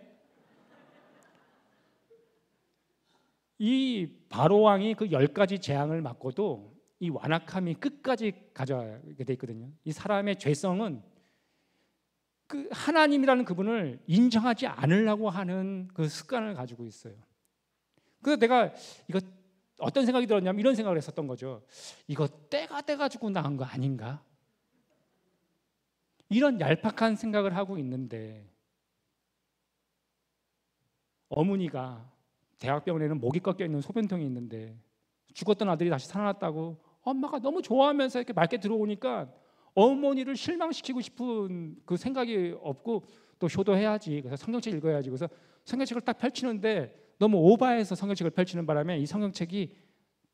이 바로왕이 그 10가지 재앙을 맞고도 이 완악함이 끝까지 가져가게 돼 있거든요. 이 사람의 죄성은 그 하나님이라는 그분을 인정하지 않으려고 하는 그 습관을 가지고 있어요. 그래서 내가 이거 어떤 생각이 들었냐면 이런 생각을 했었던 거죠. 이거 때가 돼가지고 나은 거 아닌가? 이런 얄팍한 생각을 하고 있는데 어머니가 대학병원에는 목이 꺾여 있는 소변통이 있는데 죽었던 아들이 다시 살아났다고 엄마가 너무 좋아하면서 이렇게 맑게 들어오니까 어머니를 실망시키고 싶은 그 생각이 없고 또 효도해야지. 그래서 성경책 읽어야지. 그래서 성경책을 딱 펼치는데 너무 오바해서 성경책을 펼치는 바람에 이 성경책이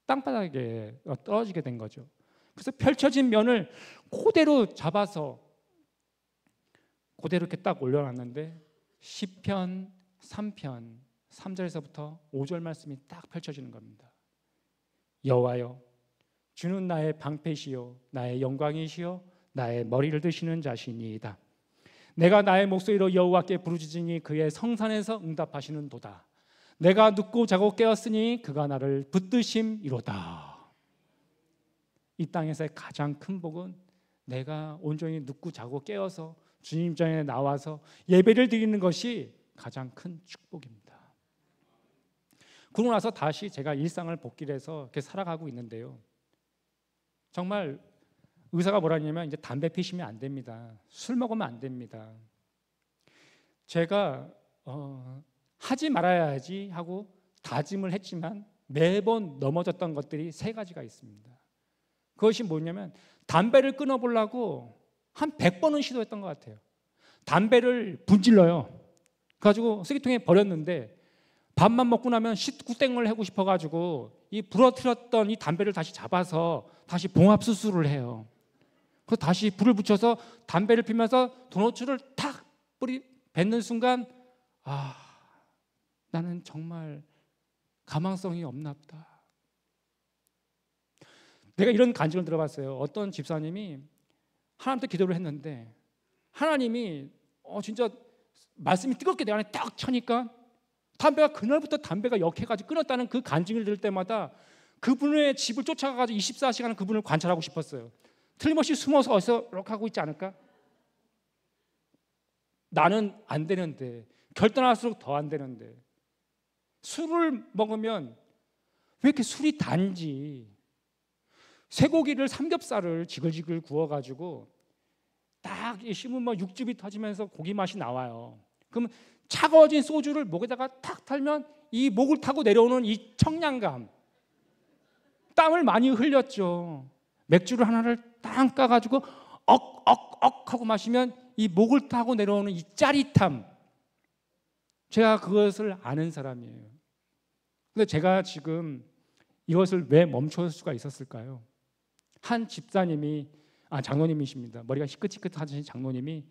땅바닥에 떨어지게 된 거죠. 그래서 펼쳐진 면을 그대로 잡아서 그대로 이렇게 딱 올려놨는데 시편 3편 3절에서부터 5절 말씀이 딱 펼쳐지는 겁니다. 여호와여 주는 나의 방패시요 나의 영광이시요 나의 머리를 드시는 자신이이다. 내가 나의 목소리로 여호와께 부르짖으니 그의 성산에서 응답하시는도다. 내가 눕고 자고 깨었으니 그가 나를 붙드심이로다. 이 땅에서의 가장 큰 복은 내가 온전히 눕고 자고 깨어서 주님 전에 나와서 예배를 드리는 것이 가장 큰 축복입니다. 그러고 나서 다시 제가 일상을 복귀를 해서 이렇게 살아가고 있는데요. 정말 의사가 뭐라 하냐면 이제 담배 피시면 안 됩니다. 술 먹으면 안 됩니다. 제가 하지 말아야지 하고 다짐을 했지만 매번 넘어졌던 것들이 세 가지가 있습니다. 그것이 뭐냐면 담배를 끊어보려고 한 100번은 시도했던 것 같아요. 담배를 분질러요. 그래가지고 쓰레기통에 버렸는데 밥만 먹고 나면 식구땡을 하고 싶어가지고 이 부러뜨렸던 이 담배를 다시 잡아서 다시 봉합 수술을 해요. 그래서 다시 불을 붙여서 담배를 피면서 도너츠를 탁 뱉는 순간 나는 정말 가망성이 없나 보다. 내가 이런 간증을 들어봤어요. 어떤 집사님이 하나님께 기도를 했는데 하나님이 진짜 말씀이 뜨겁게 내 안에 딱 쳐니까 그날부터 담배가 역해가지고 끊었다는 그 간증을 들을 때마다 그분의 집을 쫓아가가지고 24시간 그분을 관찰하고 싶었어요. 틀림없이 숨어서 어디서 이렇게 하고 있지 않을까? 나는 안 되는데, 결단할수록 더 안 되는데, 술을 먹으면 왜 이렇게 술이 단지? 쇠고기를 삼겹살을 지글지글 구워가지고 딱 씹으면 육즙이 터지면서 고기 맛이 나와요. 그럼 차가워진 소주를 목에다가 탁 털면 이 목을 타고 내려오는 이 청량감, 땀을 많이 흘렸죠. 맥주를 하나를 딱 까가지고 억억억 하고 마시면 이 목을 타고 내려오는 이 짜릿함, 제가 그것을 아는 사람이에요. 근데 제가 지금 이것을 왜 멈출 수가 있었을까요? 한 집사님이 장로님이십니다. 머리가 희끗희끗하신 장로님이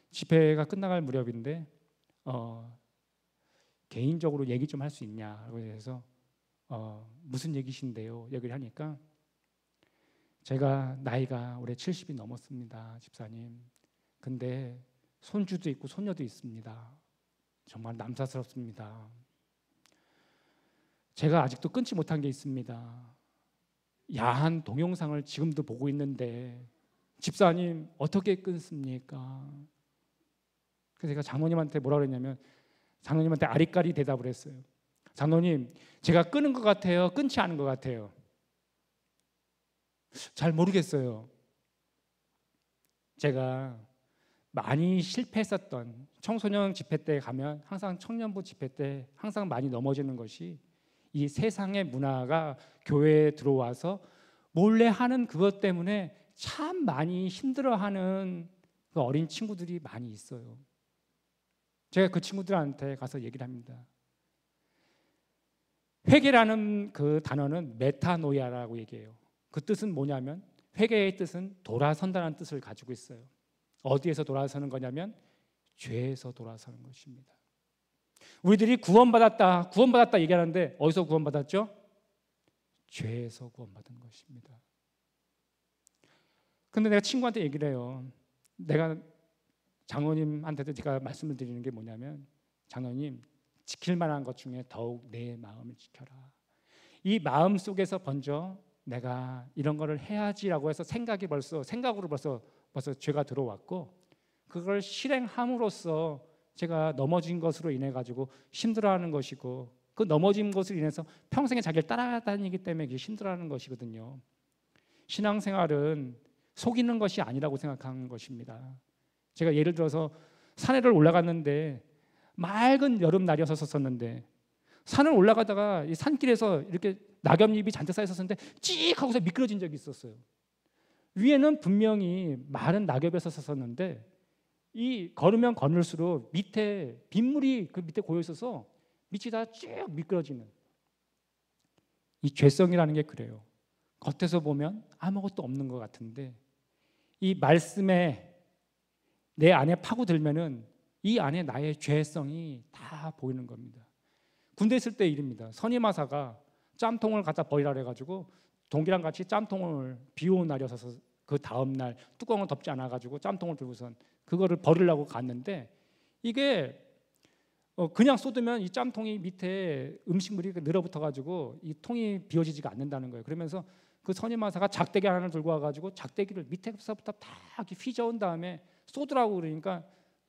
집회가 끝나갈 무렵인데 개인적으로 얘기 좀 할 수 있냐고 해서 무슨 얘기신데요? 얘기를 하니까 제가 나이가 올해 70이 넘었습니다, 집사님. 근데 손주도 있고 손녀도 있습니다. 정말 남사스럽습니다. 제가 아직도 끊지 못한 게 있습니다. 야한 동영상을 지금도 보고 있는데 집사님 어떻게 끊습니까? 그래서 제가 장로님한테 뭐라 그랬냐면 장로님한테 아리까리 대답을 했어요. 장로님, 제가 끊은 것 같아요? 끊지 않은 것 같아요? 잘 모르겠어요. 제가 많이 실패했었던 청소년 집회 때 가면 항상 청년부 집회 때 항상 많이 넘어지는 것이 이 세상의 문화가 교회에 들어와서 몰래 하는 그것 때문에 참 많이 힘들어하는 그 어린 친구들이 많이 있어요. 제가 그 친구들한테 가서 얘기를 합니다. 회개라는 그 단어는 메타노이아라고 얘기해요. 그 뜻은 뭐냐면 회개의 뜻은 돌아선다는 뜻을 가지고 있어요. 어디에서 돌아서는 거냐면 죄에서 돌아서는 것입니다. 우리들이 구원받았다 얘기하는데 어디서 구원받았죠? 죄에서 구원받은 것입니다. 근데 내가 친구한테 얘기를 해요. 내가 장로님한테도 제가 말씀을 드리는 게 뭐냐면 장로님, 지킬 만한 것 중에 더욱 내 마음을 지켜라. 이 마음 속에서 먼저 내가 이런 거를 해야지라고 해서 생각으로 벌써 죄가 들어왔고 그걸 실행함으로써 제가 넘어진 것으로 인해 가지고 힘들어하는 것이고 그 넘어진 것으로 인해서 평생에 자기를 따라다니기 때문에 그게 힘들어하는 것이거든요. 신앙생활은 속이는 것이 아니라고 생각하는 것입니다. 제가 예를 들어서 산에를 올라갔는데 맑은 여름날이었었는데 산을 올라가다가 이 산길에서 이렇게 낙엽잎이 잔뜩 쌓여 있었는데 찍 하고서 미끄러진 적이 있었어요. 위에는 분명히 마른 낙엽이었었는데 이 걸으면 걸을수록 밑에 빗물이 그 밑에 고여 있어서 밑이 다 쭉 미끄러지는 이 죄성이라는 게 그래요. 겉에서 보면 아무것도 없는 것 같은데 이 말씀에 내 안에 파고들면은 이 안에 나의 죄성이 다 보이는 겁니다. 군대 있을 때 일입니다. 선임하사가 짬통을 갖다 버리라 그래가지고 동기랑 같이 짬통을 비 오는 날이어서 그 다음 날 뚜껑을 덮지 않아가지고 짬통을 들고선 그거를 버리려고 갔는데 이게 그냥 쏟으면 이 짬통이 밑에 음식물이 늘어붙어 가지고 이 통이 비워지지가 않는다는 거예요. 그러면서 그 선임마사가 작대기 하나를 들고 와가지고 작대기를 밑에서부터 다 이렇게 휘저은 다음에 쏟으라고 그러니까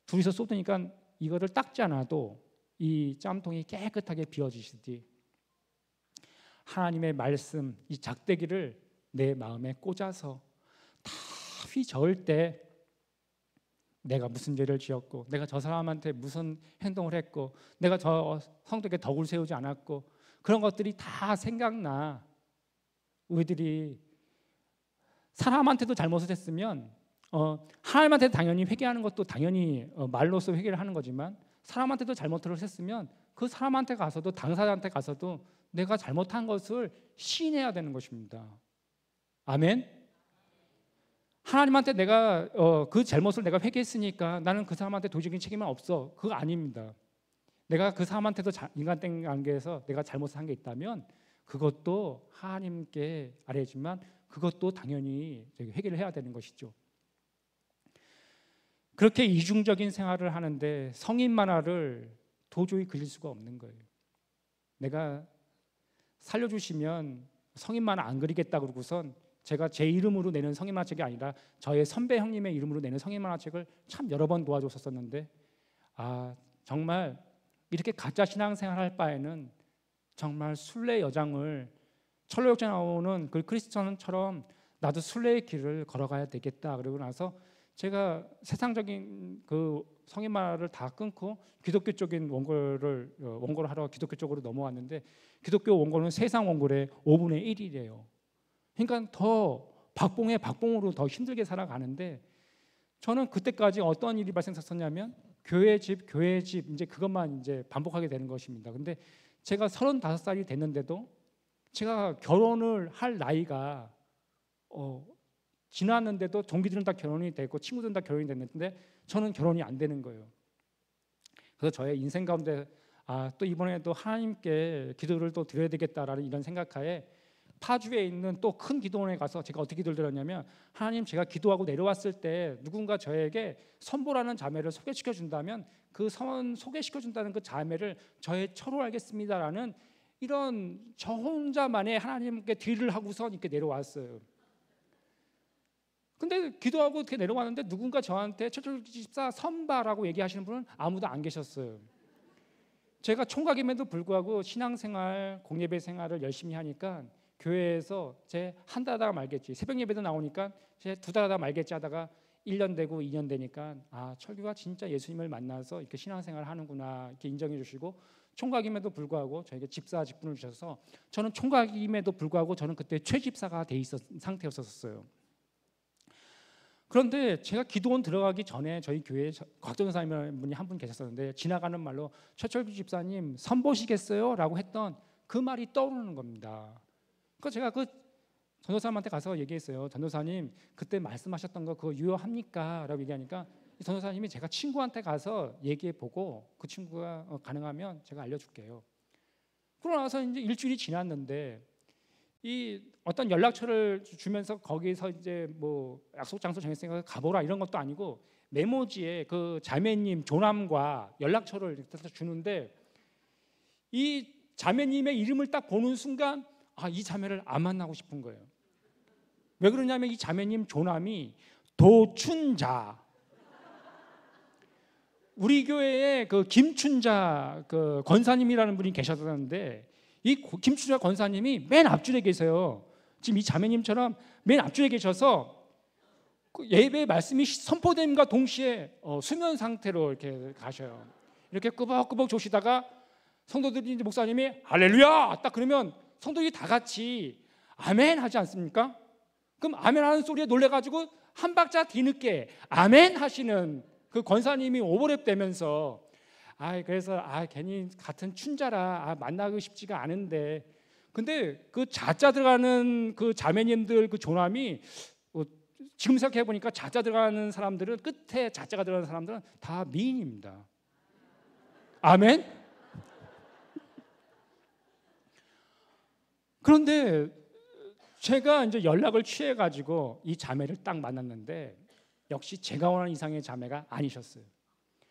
둘이서 쏟으니까 이거를 닦지 않아도 이 짬통이 깨끗하게 비워지시듯이 하나님의 말씀, 이 작대기를 내 마음에 꽂아서 다 휘저을 때 내가 무슨 죄를 지었고 내가 저 사람한테 무슨 행동을 했고 내가 저 성도에게 덕을 세우지 않았고 그런 것들이 다 생각나. 우리들이 사람한테도 잘못을 했으면 하나님한테 당연히 회개하는 것도 당연히 말로써 회개를 하는 거지만 사람한테도 잘못을 했으면 그 사람한테 가서도 당사자한테 가서도 내가 잘못한 것을 시인해야 되는 것입니다. 아멘. 하나님한테 내가 그 잘못을 내가 회개했으니까 나는 그 사람한테 도덕적인 책임은 없어. 그거 아닙니다. 내가 그 사람한테도 인간된 관계에서 내가 잘못을 한 게 있다면 그것도 하나님께 아뢰지만 그것도 당연히 회개를 해야 되는 것이죠. 그렇게 이중적인 생활을 하는데 성인 만화를 도저히 그릴 수가 없는 거예요. 내가 살려주시면 성인 만화 안 그리겠다 그러고선 제가 제 이름으로 내는 성인 만화책이 아니라 저의 선배 형님의 이름으로 내는 성인 만화책을 참 여러 번 도와줬었는데 정말 이렇게 가짜 신앙생활할 바에는 정말 순례 여장을 철로역에 나오는 그 크리스천처럼 나도 순례의 길을 걸어가야 되겠다. 그러고 나서 제가 세상적인 그 성인 만화를 다 끊고 기독교 쪽인 원고를 하러 기독교 쪽으로 넘어왔는데 기독교 원고는 세상 원고의 5분의 1이래요. 그러니까 더 박봉으로 더 힘들게 살아가는데 저는 그때까지 어떤 일이 발생했었냐면 교회 집 이제 그것만 이제 반복하게 되는 것입니다. 근데 제가 35살이 됐는데도 제가 결혼을 할 나이가 지났는데도 동기들은 다 결혼이 됐고 친구들은 다 결혼이 됐는데 저는 결혼이 안 되는 거예요. 그래서 저의 인생 가운데 또 이번에 또 하나님께 기도를 또 드려야 되겠다라는 이런 생각하에 파주에 있는 또 큰 기도원에 가서 제가 어떻게 기도를 드렸냐면 하나님 제가 기도하고 내려왔을 때 누군가 저에게 선보라는 자매를 소개시켜 준다면 그 소개시켜 준다는 그 자매를 저의 처로 알겠습니다라는 이런 저 혼자만의 하나님께 딜을 하고서 이렇게 내려왔어요. 근데 기도하고 이렇게 내려왔는데 누군가 저한테 최철기 집사 선바라고 얘기하시는 분은 아무도 안 계셨어요. 제가 총각임에도 불구하고 신앙생활, 공예배 생활을 열심히 하니까 교회에서 제 한 달 하다가 말겠지, 새벽 예배도 나오니까 제 두 달 하다가 말겠지 하다가 1년 되고 2년 되니까 철규가 진짜 예수님을 만나서 이렇게 신앙생활을 하는구나 이렇게 인정해 주시고 총각임에도 불구하고 저에게 집사 직분을 주셔서 저는 총각임에도 불구하고 저는 그때 최집사가 돼 있었 상태였었어요. 그런데 제가 기도원 들어가기 전에 저희 교회에 곽전사님이라는 분이 한 분 계셨었는데 지나가는 말로 최철규 집사님 선보시겠어요? 라고 했던 그 말이 떠오르는 겁니다. 그래서 제가 그 전도사님한테 가서 얘기했어요. 전도사님 그때 말씀하셨던 거 그거 유효합니까? 라고 얘기하니까 전도사님이 제가 친구한테 가서 얘기해보고 그 친구가 가능하면 제가 알려줄게요. 그러고 나서 이제 일주일이 지났는데 이 어떤 연락처를 주면서 거기서 이제 뭐 약속 장소 정했으니까 가보라 이런 것도 아니고 메모지에 그 자매님 조남과 연락처를 주는데 이 자매님의 이름을 딱 보는 순간 이 자매를 안 만나고 싶은 거예요. 왜 그러냐면 이 자매님 조남이 도춘자, 우리 교회에 그 김춘자 그 권사님이라는 분이 계셨었는데 이 김춘자 권사님이 맨 앞줄에 계세요. 지금 이 자매님처럼 맨 앞줄에 계셔서 그 예배 말씀이 선포됨과 동시에 수면 상태로 이렇게 가셔요. 이렇게 꾸벅꾸벅 조시다가 성도들이 이제 목사님이 할렐루야 딱 그러면 성도들이 다 같이 아멘 하지 않습니까? 그럼 아멘 하는 소리에 놀래가지고 한 박자 뒤늦게 아멘 하시는 그 권사님이 오버랩 되면서 그래서 괜히 같은 춘자라 만나고 싶지가 않은데 근데 그 자자 들어가는 그 자매님들 그 조남이 지금 생각해 보니까 자자 들어가는 사람들은 끝에 자자가 들어가는 사람들은 다 미인입니다. 아멘. 그런데 제가 이제 연락을 취해 가지고 이 자매를 딱 만났는데 역시 제가 원하는 이상의 자매가 아니셨어요.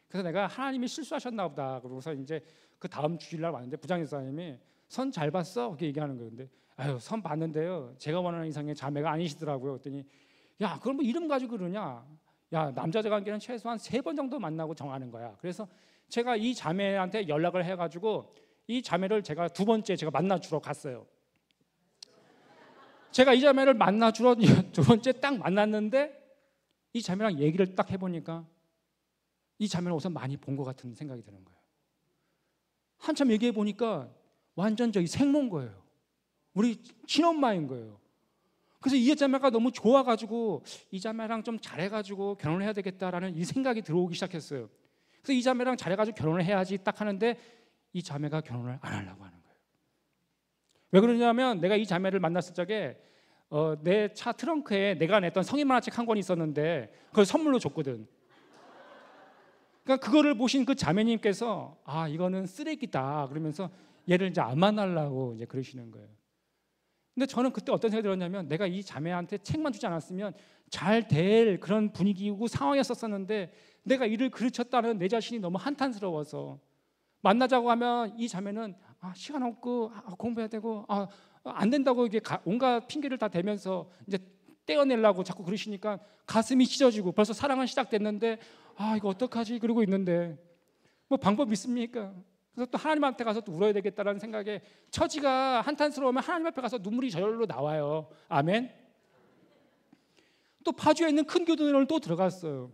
그래서 내가 하나님이 실수하셨나 보다. 그러고서 이제 그 다음 주일날 왔는데 부장집사님이 선 잘 봤어? 그렇게 얘기하는 거예요. 근데 아유, 선 봤는데요, 제가 원하는 이상의 자매가 아니시더라고요. 그랬더니 야, 그럼 뭐 이름 가지고 그러냐? 야, 남자자 관계는 최소한 3번 정도 만나고 정하는 거야. 그래서 제가 이 자매한테 연락을 해가지고 이 자매를 제가 2번째 제가 만나주러 갔어요. 제가 이 자매를 만나주러 2번째 딱 만났는데 이 자매랑 얘기를 딱 해보니까 이 자매를 우선 많이 본 것 같은 생각이 드는 거예요. 한참 얘기해 보니까 완전 저기 생모인 거예요. 우리 친엄마인 거예요. 그래서 이 자매가 너무 좋아가지고 이 자매랑 좀 잘해가지고 결혼을 해야 되겠다라는 이 생각이 들어오기 시작했어요. 그래서 이 자매랑 잘해가지고 결혼을 해야지 딱 하는데 이 자매가 결혼을 안 하려고 하는 거예요. 왜 그러냐면 내가 이 자매를 만났을 적에 내 차 트렁크에 내가 냈던 성인 만화책 한 권이 있었는데 그걸 선물로 줬거든. 그러니까 그거를 보신 그 자매님께서 아, 이거는 쓰레기다 그러면서 얘를 이제 안 만나려고 이제 그러시는 거예요. 근데 저는 그때 어떤 생각이 들었냐면 내가 이 자매한테 책만 주지 않았으면 잘 될 그런 분위기고 상황이었었는데 내가 이를 그르쳤다는 내 자신이 너무 한탄스러워서 만나자고 하면 이 자매는 시간 없고 공부해야 되고 안 된다고 이게 온갖 핑계를 다 대면서 이제 떼어내려고 자꾸 그러시니까 가슴이 찢어지고 벌써 사랑은 시작됐는데 이거 어떡하지 그러고 있는데 뭐 방법 있습니까? 그래서 또 하나님한테 가서 또 울어야 되겠다라는 생각에 처지가 한탄스러우면 하나님 앞에 가서 눈물이 저절로 나와요. 아멘. 또 파주에 있는 큰 교도관을 또 들어갔어요.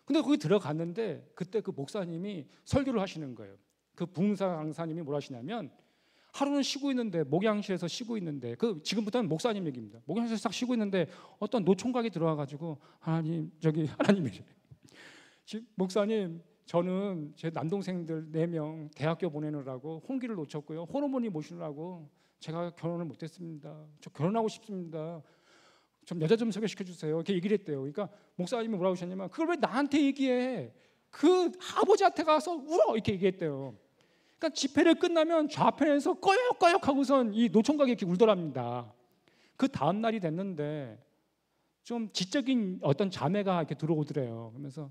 근데 거기 들어갔는데 그때 그 목사님이 설교를 하시는 거예요. 그 부흥사 강사님이 뭘 하시냐면 하루는 쉬고 있는데 목양실에서 쉬고 있는데 지금부터는 목사님 얘기입니다. 목양실에서 딱 쉬고 있는데 어떤 노총각이 들어와가지고 하나님이 목사님, 저는 제 남동생들 4명 대학교 보내느라고 혼기를 놓쳤고요, 호르몬이 모시느라고 제가 결혼을 못했습니다. 저 결혼하고 싶습니다. 좀 여자 좀 소개시켜 주세요. 이렇게 얘기를 했대요. 그러니까 목사님이 뭐라고 하셨냐면 그걸 왜 나한테 얘기해? 그 아버지한테 가서 울어 이렇게 얘기했대요. 그러니까 집회를 끝나면 좌편에서 꺼역꺼역 하고선 이 노총각이 이렇게 울더랍니다. 그 다음 날이 됐는데 좀 지적인 어떤 자매가 이렇게 들어오더래요. 그러면서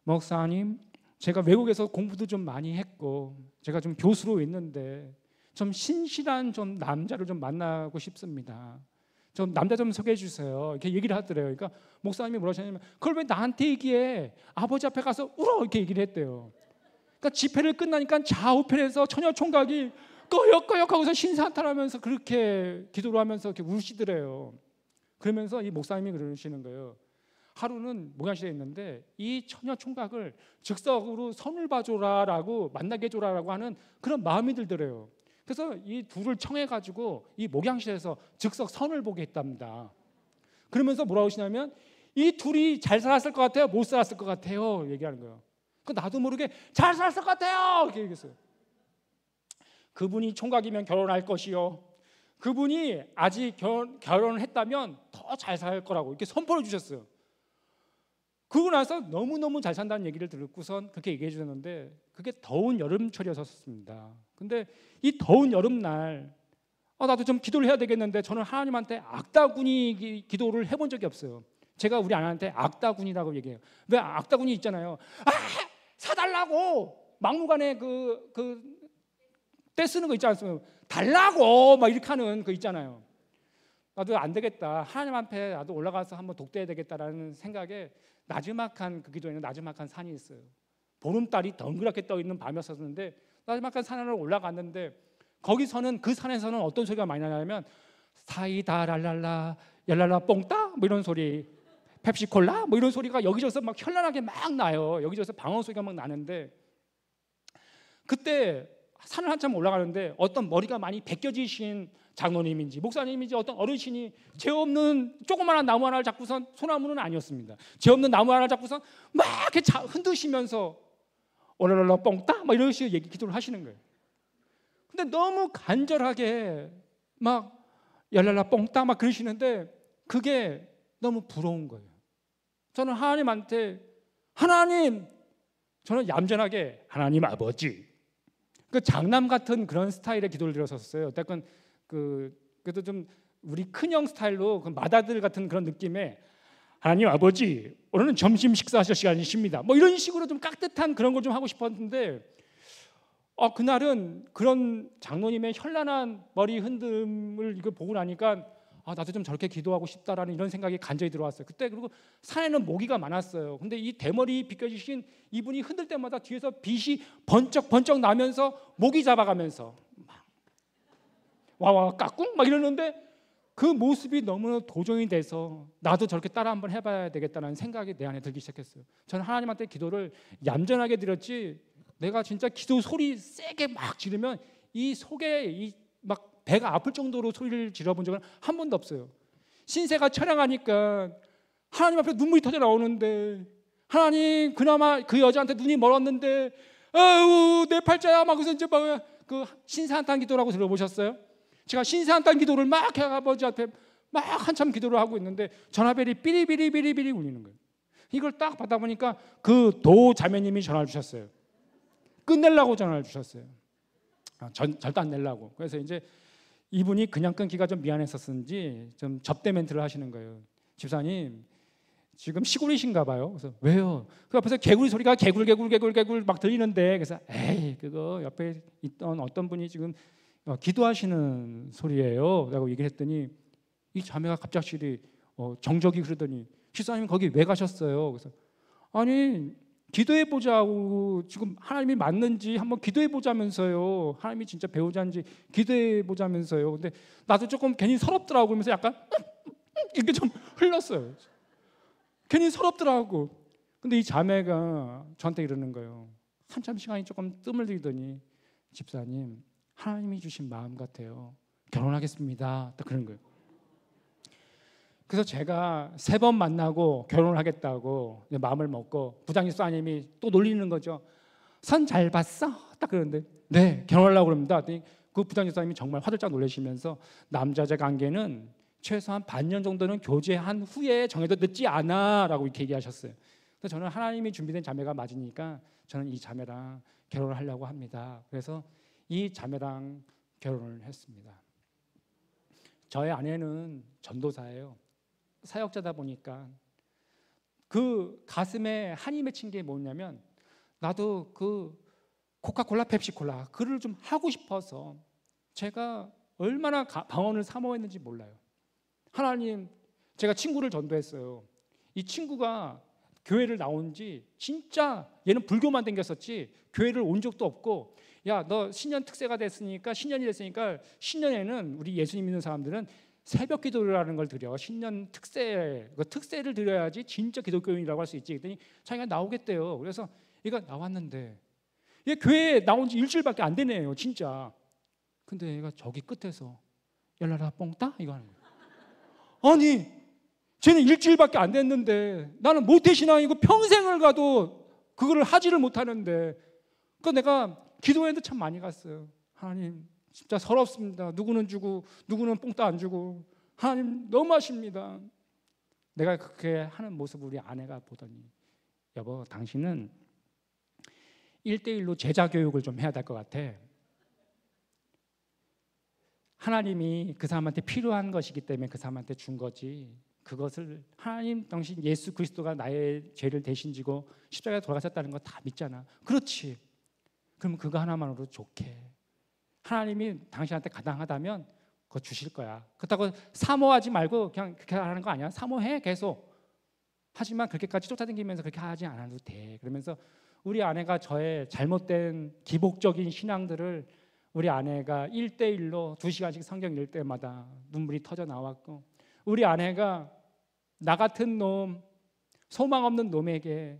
목사님, 제가 외국에서 공부도 좀 많이 했고 제가 좀 교수로 있는데 좀 신실한 좀 남자를 좀 만나고 싶습니다. 좀 남자 좀 소개해 주세요. 이렇게 얘기를 하더래요. 그러니까 목사님이 뭐라 하셨냐면 그걸 왜 나한테 얘기해? 아버지 앞에 가서 울어 이렇게 얘기를 했대요. 그러니까 집회를 끝나니까 좌우편에서 처녀 총각이 꺼역꺼역 하고서 신사탄하면서 그렇게 기도를 하면서 이렇게 우시더래요. 그러면서 이 목사님이 그러시는 거예요. 하루는 목양실에 있는데 이 처녀 총각을 즉석으로 선을 봐줘라라고 만나게 해줘라라고 하는 그런 마음이 들더래요. 그래서 이 둘을 청해가지고 이 목양실에서 즉석 선을 보게 했답니다. 그러면서 뭐라고 하시냐면 이 둘이 잘 살았을 것 같아요? 못 살았을 것 같아요? 얘기하는 거예요. 나도 모르게 잘 살았을 것 같아요 이렇게 얘기했어요. 그분이 총각이면 결혼할 것이요, 그분이 아직 결혼을 했다면 더 잘 살 거라고 이렇게 선포를 주셨어요. 그러고 나서 너무너무 잘 산다는 얘기를 듣고선 그렇게 얘기해 주셨는데 그게 더운 여름철이었었습니다. 근데 이 더운 여름날 나도 좀 기도를 해야 되겠는데 저는 하나님한테 악다구니 기도를 해본 적이 없어요. 제가 우리 아내한테 악다구니라고 얘기해요. 왜 악다구니 있잖아요. 사달라고 막무가내 떼 쓰는 거 있지 않습니까? 달라고 막 이렇게 하는 거 있잖아요. 나도 안 되겠다, 하나님 앞에 나도 올라가서 한번 독대해야 되겠다라는 생각에 나지막한 그 기도에는 나지막한 산이 있어요. 보름달이 덩그랗게 떠 있는 밤이었었는데 나지막한 산으로 올라갔는데 거기서는 그 산에서는 어떤 소리가 많이 나냐면 사이다 랄랄라 얄랄라 뽕따 뭐 이런 소리, 펩시콜라 뭐 이런 소리가 여기저기서 막 현란하게 막 나요. 여기저기서 방언 소리가 막 나는데 그때 산을 한참 올라가는데 어떤 머리가 많이 벗겨지신 장로님인지 목사님인지 어떤 어르신이 죄 없는 조그마한 나무 하나를 잡고선, 소나무는 아니었습니다, 죄 없는 나무 하나를 잡고선 막 이렇게 흔드시면서 오랄랄라 뽕따 막 이런 식으로 기도를 하시는 거예요. 근데 너무 간절하게 막 얄랄라 뽕따 막 그러시는데 그게 너무 부러운 거예요. 저는 하나님한테 하나님, 저는 얌전하게 하나님 아버지, 그 장남 같은 그런 스타일의 기도를 드렸었어요. 어쨌건 그래도 좀 우리 큰형 스타일로 그 맏아들 같은 그런 느낌의 하나님 아버지, 오늘은 점심 식사하실 시간이십니다. 뭐 이런 식으로 좀 깍듯한 그런 걸 좀 하고 싶었는데 그날은 그런 장로님의 현란한 머리 흔듦을 이거 보고 나니까 나도 좀 저렇게 기도하고 싶다라는 이런 생각이 간절히 들어왔어요. 그때 그리고 산에는 모기가 많았어요. 근데 이 대머리 비껴주신 이분이 흔들 때마다 뒤에서 빛이 번쩍번쩍 나면서 모기 잡아가면서 와와 까꿍 막 이러는데 그 모습이 너무 도전이 돼서 나도 저렇게 따라 한번 해봐야 되겠다는 생각이 내 안에 들기 시작했어요. 저는 하나님한테 기도를 얌전하게 드렸지 내가 진짜 기도 소리 세게 막 지르면 이 속에 막 배가 아플 정도로 소리를 질러본 적은 한 번도 없어요. 신세가 처량하니까 하나님 앞에 눈물이 터져 나오는데 하나님 그나마 그 여자한테 눈이 멀었는데 아유 내 팔자야 막 그래서 이제 막 그 신세한탄 기도라고 들어보셨어요? 제가 신세한탄 기도를 막 아버지 앞에 막 한참 기도를 하고 있는데 전화벨이 삐리삐리삐리삐리 울리는 거예요. 이걸 딱 받다 보니까 그 도 자매님이 전화를 주셨어요. 끝내려고 전화를 주셨어요. 절대 안 내려고. 그래서 이제 이분이 그냥 끊기가 좀 미안했었는지 좀 접대 멘트를 하시는 거예요. 집사님 지금 시골이신가 봐요. 그래서 왜요? 그 옆에서 개구리 소리가 개굴 막 들리는데 그래서 에이 그거 옆에 있던 어떤 분이 지금 기도하시는 소리예요 라고 얘기를 했더니 이 자매가 갑자기 정적이 흐르더니 집사님 거기 왜 가셨어요? 그래서 아니 기도해보자고 지금 하나님이 맞는지 한번 기도해보자면서요. 하나님이 진짜 배우자인지 기도해보자면서요. 근데 나도 조금 괜히 서럽더라고 그러면서 약간 이렇게 좀 흘렀어요. 괜히 서럽더라고. 근데 이 자매가 저한테 이러는 거예요. 한참 시간이 조금 뜸을 들이더니 집사님 하나님이 주신 마음 같아요. 결혼하겠습니다. 딱 그런 거예요. 그래서 제가 3번 만나고 결혼을 하겠다고 마음을 먹고 부장 집사님이 또 놀리는 거죠. 선 잘 봤어? 딱 그러는데 네 결혼하려고 그럽니다. 그 부장 집사님이 정말 화들짝 놀라시면서 남자자 관계는 최소한 반년 정도는 교제한 후에 정해도 늦지 않아 라고 이렇게 얘기하셨어요. 그래서 저는 하나님이 준비된 자매가 맞으니까 저는 이 자매랑 결혼을 하려고 합니다. 그래서 이 자매랑 결혼을 했습니다. 저의 아내는 전도사예요. 사역자다 보니까 그 가슴에 한이 맺힌 게 뭐냐면 나도 그 코카콜라 펩시콜라 그를 좀 하고 싶어서 제가 얼마나 방언을 사모했는지 몰라요. 하나님 제가 친구를 전도했어요. 이 친구가 교회를 나온 지 진짜 얘는 불교만 댕겼었지 교회를 온 적도 없고 야 너 신년 특세가 됐으니까 신년이 됐으니까 신년에는 우리 예수님 믿는 사람들은 새벽 기도라는 걸 드려. 신년 특세, 그 특세를 드려야지 진짜 기독교인이라고 할 수 있지. 그랬더니 자기가 나오겠대요. 그래서 얘가 나왔는데 얘 교회에 나온 지 일주일밖에 안 되네요. 진짜. 근데 얘가 저기 끝에서 열나라 뽕따? 이거 하는 거예요. 아니 쟤는 일주일밖에 안 됐는데 나는 모태신앙이고 평생을 가도 그거를 하지를 못하는데 그 내가 기도회도 참 많이 갔어요. 하나님 진짜 서럽습니다. 누구는 주고 누구는 뽕따 안 주고 하나님 너무하십니다. 내가 그렇게 하는 모습을 우리 아내가 보더니 여보 당신은 1대1로 제자 교육을 좀 해야 될 것 같아. 하나님이 그 사람한테 필요한 것이기 때문에 그 사람한테 준 거지 그것을 하나님 당신 예수 그리스도가 나의 죄를 대신 지고 십자가에 돌아가셨다는 거 다 믿잖아. 그렇지. 그럼 그거 하나만으로 좋게 하나님이 당신한테 가당하다면 그거 주실 거야. 그렇다고 사모하지 말고 그냥 그렇게 하는 거 아니야. 사모해 계속. 하지만 그렇게까지 쫓아다니면서 그렇게 하지 않아도 돼. 그러면서 우리 아내가 저의 잘못된 기복적인 신앙들을 우리 아내가 1대1로 2시간씩 성경 읽을 때마다 눈물이 터져 나왔고 우리 아내가 나 같은 놈, 소망 없는 놈에게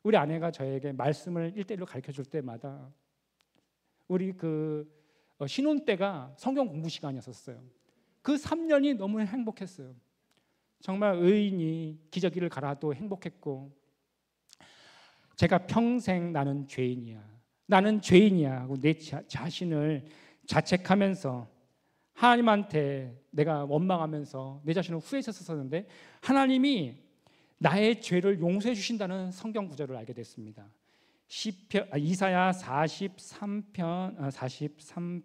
우리 아내가 저에게 말씀을 1대1로 가르쳐 줄 때마다 우리 그 신혼 때가 성경 공부 시간이었어요. 그 3년이 너무 행복했어요. 정말 의인이 기저귀를 갈아도 행복했고 제가 평생 나는 죄인이야 하고 내 자신을 자책하면서 하나님한테 내가 원망하면서 내 자신을 후회했었는데 하나님이 나의 죄를 용서해 주신다는 성경 구절을 알게 됐습니다. 이사야 43편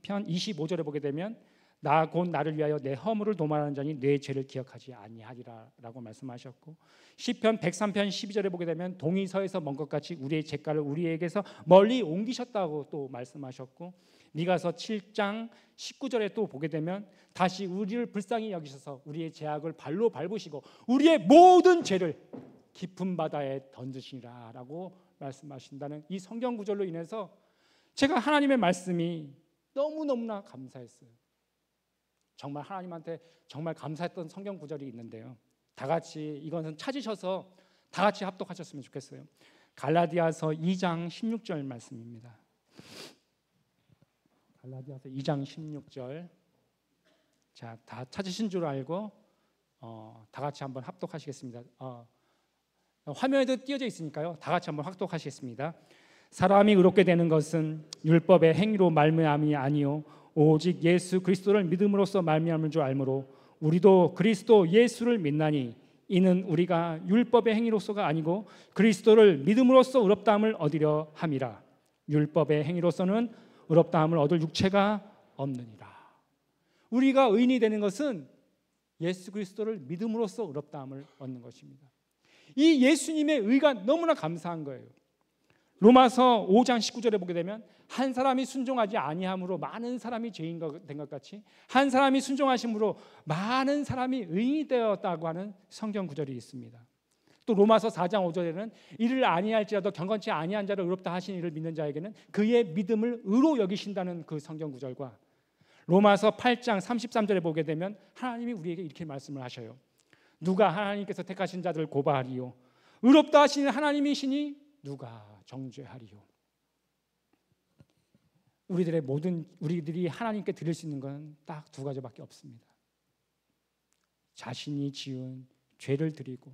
25절에 보게 되면 나 곧 나를 위하여 내 허물을 도말하는 자니 내 죄를 기억하지 아니하리라라고 말씀하셨고, 시편 103편 12절에 보게 되면 동이 서에서 먼 것 같이 우리의 죄가를 우리에게서 멀리 옮기셨다고 또 말씀하셨고, 미가서 7장 19절에 또 보게 되면 다시 우리를 불쌍히 여기셔서 우리의 죄악을 발로 밟으시고 우리의 모든 죄를 깊은 바다에 던지시라라고 말씀하신다는 이 성경 구절로 인해서 제가 하나님의 말씀이 너무너무나 감사했어요. 정말 하나님한테 정말 감사했던 성경 구절이 있는데요, 다 같이 이것은 찾으셔서 다 같이 합독하셨으면 좋겠어요. 갈라디아서 2장 16절 말씀입니다. 갈라디아서 2장 16절. 자, 다 찾으신 줄 알고 다 같이 한번 합독하시겠습니다. 화면에도 띄어져 있으니까요, 다 같이 한번 합독하시겠습니다. 사람이 의롭게 되는 것은 율법의 행위로 말미암이 아니요 오직 예수 그리스도를 믿음으로써 말미암은 줄 알므로 우리도 그리스도 예수를 믿나니 이는 우리가 율법의 행위로서가 아니고 그리스도를 믿음으로써 의롭다함을 얻으려 함이라. 율법의 행위로서는 의롭다함을 얻을 육체가 없느니라. 우리가 의인이 되는 것은 예수 그리스도를 믿음으로써 의롭다함을 얻는 것입니다. 이 예수님의 의가 너무나 감사한 거예요. 로마서 5장 19절에 보게 되면 한 사람이 순종하지 아니함으로 많은 사람이 죄인 된 것 같이 한 사람이 순종하심으로 많은 사람이 의인이 되었다고 하는 성경 구절이 있습니다. 또 로마서 4장 5절에는 이를 아니할지라도 경건치 아니한 자를 의롭다 하신 이를 믿는 자에게는 그의 믿음을 의로 여기신다는 그 성경 구절과 로마서 8장 33절에 보게 되면 하나님이 우리에게 이렇게 말씀을 하셔요. 누가 하나님께서 택하신 자들을 고발하리요 의롭다 하시는 하나님이시니 누가 정죄하리요. 우리들이 하나님께 드릴 수 있는 건 딱 두 가지밖에 없습니다. 자신이 지은 죄를 드리고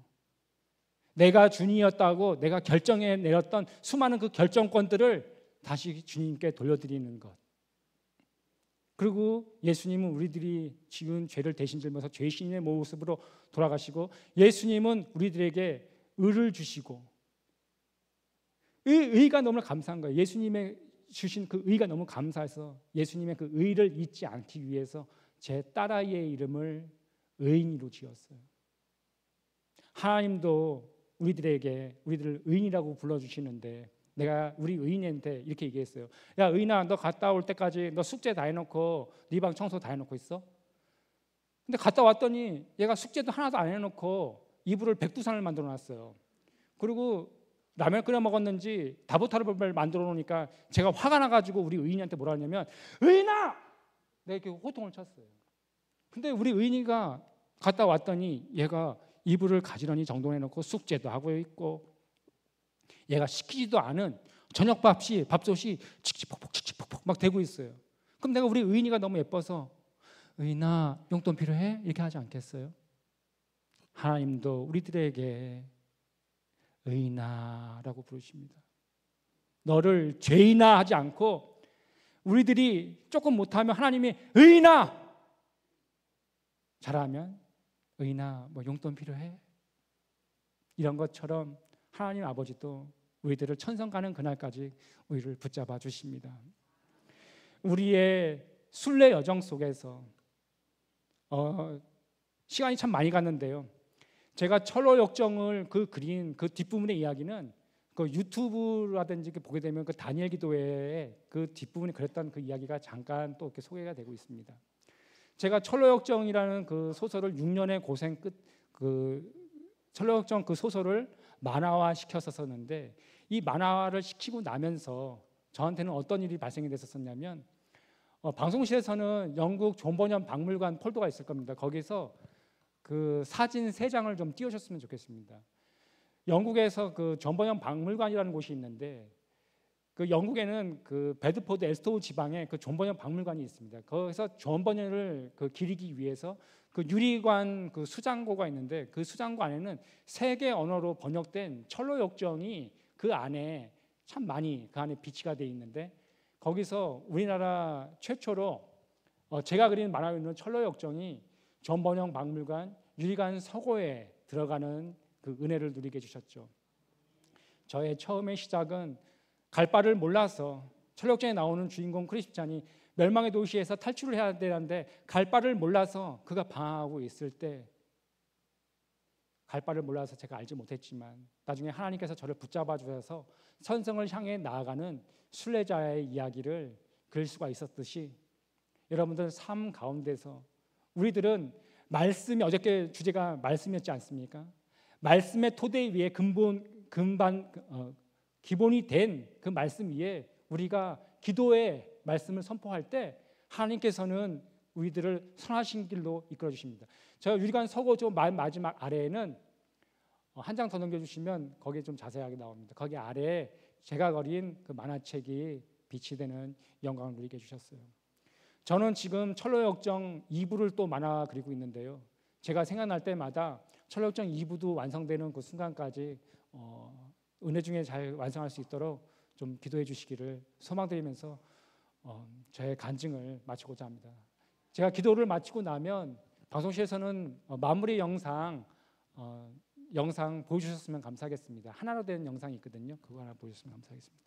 내가 주인이었다고 내가 결정해 내렸던 수많은 그 결정권들을 다시 주님께 돌려드리는 것. 그리고 예수님은 우리들이 지은 죄를 대신 짊어서 죄신의 모습으로 돌아가시고 예수님은 우리들에게 의를 주시고 이 의가 너무나 감사한 거예요. 예수님의 주신 그 의가 너무 감사해서 예수님의 그 의를 잊지 않기 위해서 제 딸아이의 이름을 의인으로 지었어요. 하나님도 우리들을 의인이라고 불러주시는데 내가 우리 의인한테 이렇게 얘기했어요. 야 의인아, 너 갔다 올 때까지 너 숙제 다 해놓고 네 방 청소 다 해놓고 있어? 근데 갔다 왔더니 얘가 숙제도 하나도 안 해놓고 이불을 백두산을 만들어놨어요. 그리고 라면 끓여 먹었는지 다보타를 만들어 놓으니까 제가 화가 나가지고 우리 의인이한테 뭐라 하냐면 의인아! 내가 이렇게 호통을 쳤어요. 근데 우리 의인이가 갔다 왔더니 얘가 이불을 가지런히 정돈해놓고 숙제도 하고 있고 얘가 시키지도 않은 저녁밥솥이 칙칙폭폭 막 되고 있어요. 그럼 내가 우리 의인이가 너무 예뻐서 의인아 용돈 필요해? 이렇게 하지 않겠어요? 하나님도 우리들에게 의인아라고 부르십니다. 너를 죄인아 하지 않고 우리들이 조금 못하면 하나님이 의인아, 잘하면 의인아 뭐 용돈 필요해? 이런 것처럼 하나님 아버지도 우리들을 천성 가는 그날까지 우리를 붙잡아 주십니다. 우리의 순례 여정 속에서 시간이 참 많이 갔는데요. 제가 철로 역정을 그린 그 뒷부분의 이야기는 그 유튜브라든지 보게 되면 그 다니엘 기도회의 그 뒷부분에 그랬던 그 이야기가 잠깐 또 이렇게 소개가 되고 있습니다. 제가 철로 역정이라는 그 소설을 6년의 고생 끝 철로 역정 그 소설을 만화화 시켜서 썼는데 이 만화화를 시키고 나면서 저한테는 어떤 일이 발생이 됐었냐면 방송실에서는 영국 존 버년 박물관 폴더가 있을 겁니다. 거기서 그 사진 3장을 좀 띄우셨으면 좋겠습니다. 영국에서 그 존 버년 박물관이라는 곳이 있는데 그 영국에는 그 베드포드 에스토우 지방에 그 존 버년 박물관이 있습니다. 거기서 존 버년을 그 기리기 위해서 그 유리관 그 수장고가 있는데 그 수장고 안에는 3개 언어로 번역된 철로 역정이 그 안에 참 많이 그 안에 비치가 돼 있는데 거기서 우리나라 최초로 제가 그린 만화에 있는 철로 역정이 존 버년 박물관 유리관 서고에 들어가는 그 은혜를 누리게 해주셨죠. 저의 처음의 시작은 갈 바를 몰라서 철로 역정에 나오는 주인공 크리스찬이 멸망의 도시에서 탈출을 해야 되는데 갈 바를 몰라서 그가 방황하고 있을 때, 갈 바를 몰라서 제가 알지 못했지만 나중에 하나님께서 저를 붙잡아 주셔서 선성을 향해 나아가는 순례자의 이야기를 그릴 수가 있었듯이, 여러분들 삶 가운데서 우리들은 말씀이, 어저께 주제가 말씀이었지 않습니까? 말씀의 토대 위에 기본이 된 그 말씀 위에 우리가 기도의 말씀을 선포할 때 하나님께서는 우리들을 선하신 길로 이끌어 주십니다. 저 유리관 서고조 마지막 아래에는 한 장 더 넘겨주시면 거기에 좀 자세하게 나옵니다. 거기 아래에 제가 그린 그 만화책이 빛이 되는 영광을 누리게 해주셨어요. 저는 지금 철로역정 2부를 또 만화 그리고 있는데요. 제가 생각날 때마다 철로역정 2부도 완성되는 그 순간까지 은혜 중에 잘 완성할 수 있도록 좀 기도해 주시기를 소망드리면서 저의 간증을 마치고자 합니다. 제가 기도를 마치고 나면 방송실에서는 마무리 영상 보여주셨으면 감사하겠습니다. 하나로 된 영상이 있거든요. 그거 하나 보여주셨으면 감사하겠습니다.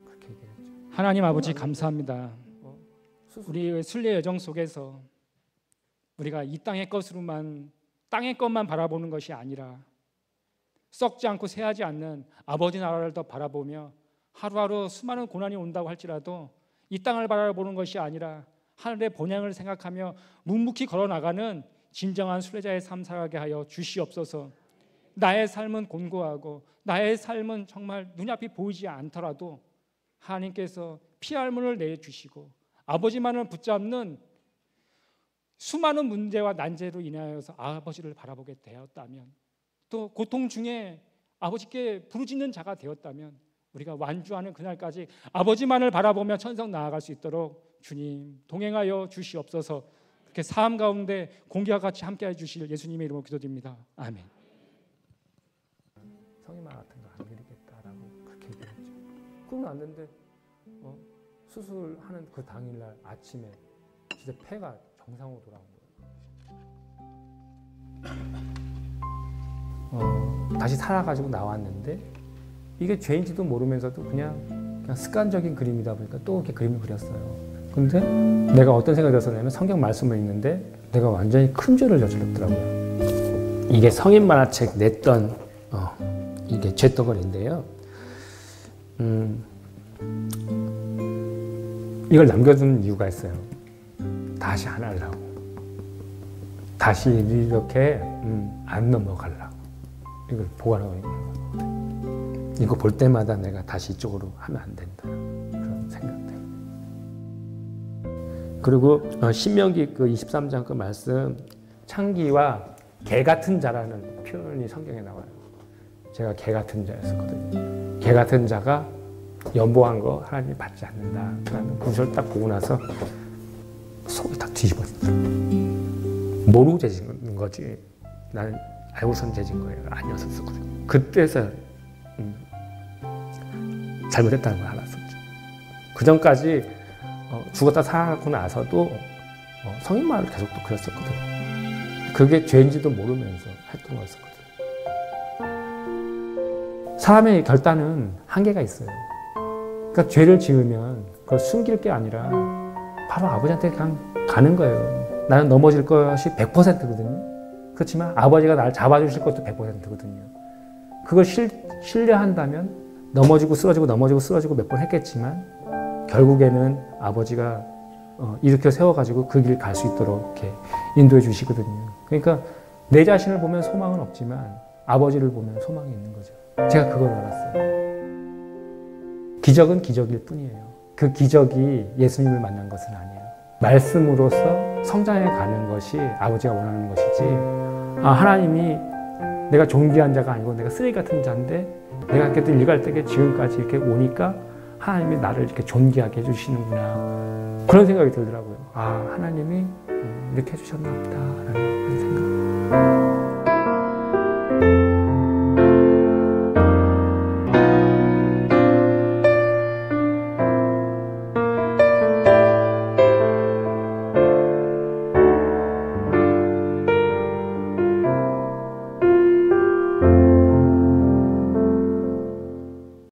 그렇게 얘기했죠. 하나님 아버지 감사합니다. 우리의 순례 여정 속에서 우리가 이 땅의 것으로만, 땅의 것만 바라보는 것이 아니라 썩지 않고 새하지 않는 아버지 나라를 더 바라보며 하루하루 수많은 고난이 온다고 할지라도 이 땅을 바라보는 것이 아니라 하늘의 본향을 생각하며 묵묵히 걸어나가는 진정한 순례자의 삶 살아가게 하여 주시옵소서. 나의 삶은 곤고하고 나의 삶은 정말 눈앞이 보이지 않더라도 하나님께서 피할 문을 내주시고 아버지만을 붙잡는 수많은 문제와 난제로 인하여서 아버지를 바라보게 되었다면, 또 고통 중에 아버지께 부르짖는 자가 되었다면 우리가 완주하는 그날까지 아버지만을 바라보며 천성 나아갈 수 있도록 주님 동행하여 주시옵소서. 그렇게 삶 가운데 공기와 같이 함께해 주실 예수님의 이름으로 기도드립니다. 아멘. 성인만 같은 거 안 그리겠다라고 그렇게 얘기했죠. 그러고 났는데 수술하는 그 당일날 아침에 진짜 폐가 정상으로 돌아온 거예요. 다시 살아가지고 나왔는데 이게 죄인지도 모르면서도 그냥 습관적인 그림이다 보니까 또 이렇게 그림을 그렸어요. 근데 내가 어떤 생각이 들었냐면 성경 말씀을 읽는데 내가 완전히 큰 죄를 저질렀더라고요. 이게 성인 만화책 냈던 이게 죄덩어리인데요. 이걸 남겨둔 이유가 있어요. 다시 안 하려고. 다시 이렇게 안 넘어가려고. 이걸 보관하고 있는 거거든요. 이거 볼 때마다 내가 다시 이쪽으로 하면 안 된다. 그런 생각들. 그리고 신명기 그 23장 그 말씀, 창기와 개 같은 자라는 표현이 성경에 나와요. 제가 개 같은 자였었거든요. 개 같은 자가 연보한 거 하나님이 받지 않는다라는 구절 딱 보고 나서 속이 다 뒤집어지더라고요. 모르고 재진 거지. 나는 알고선 재진 거예요. 아니었었거든요. 그때서 잘못했다는 걸 알았었죠. 그 전까지 죽었다 살아나고 나서도 성인 말을 계속 또 그렸었거든요. 그게 죄인지도 모르면서 했던 거였었거든요. 사람의 결단은 한계가 있어요. 그러니까 죄를 지으면 그걸 숨길 게 아니라 바로 아버지한테 그냥 가는 거예요. 나는 넘어질 것이 100%거든요. 그렇지만 아버지가 나를 잡아주실 것도 100%거든요. 그걸 신뢰한다면 넘어지고 쓰러지고 몇 번 했겠지만 결국에는 아버지가 일으켜 세워가지고 그 길 갈 수 있도록 이렇게 인도해 주시거든요. 그러니까 내 자신을 보면 소망은 없지만 아버지를 보면 소망이 있는 거죠. 제가 그걸 알았어요. 기적은 기적일 뿐이에요. 그 기적이 예수님을 만난 것은 아니에요. 말씀으로서 성장해 가는 것이 아버지가 원하는 것이지, 하나님이 내가 존귀한 자가 아니고 내가 쓰레기 같은 자인데 내가 그때 일갈 때에 지금까지 이렇게 오니까 하나님이 나를 이렇게 존귀하게 해주시는구나, 그런 생각이 들더라고요. 하나님이 이렇게 해주셨나 보다 라는 생각.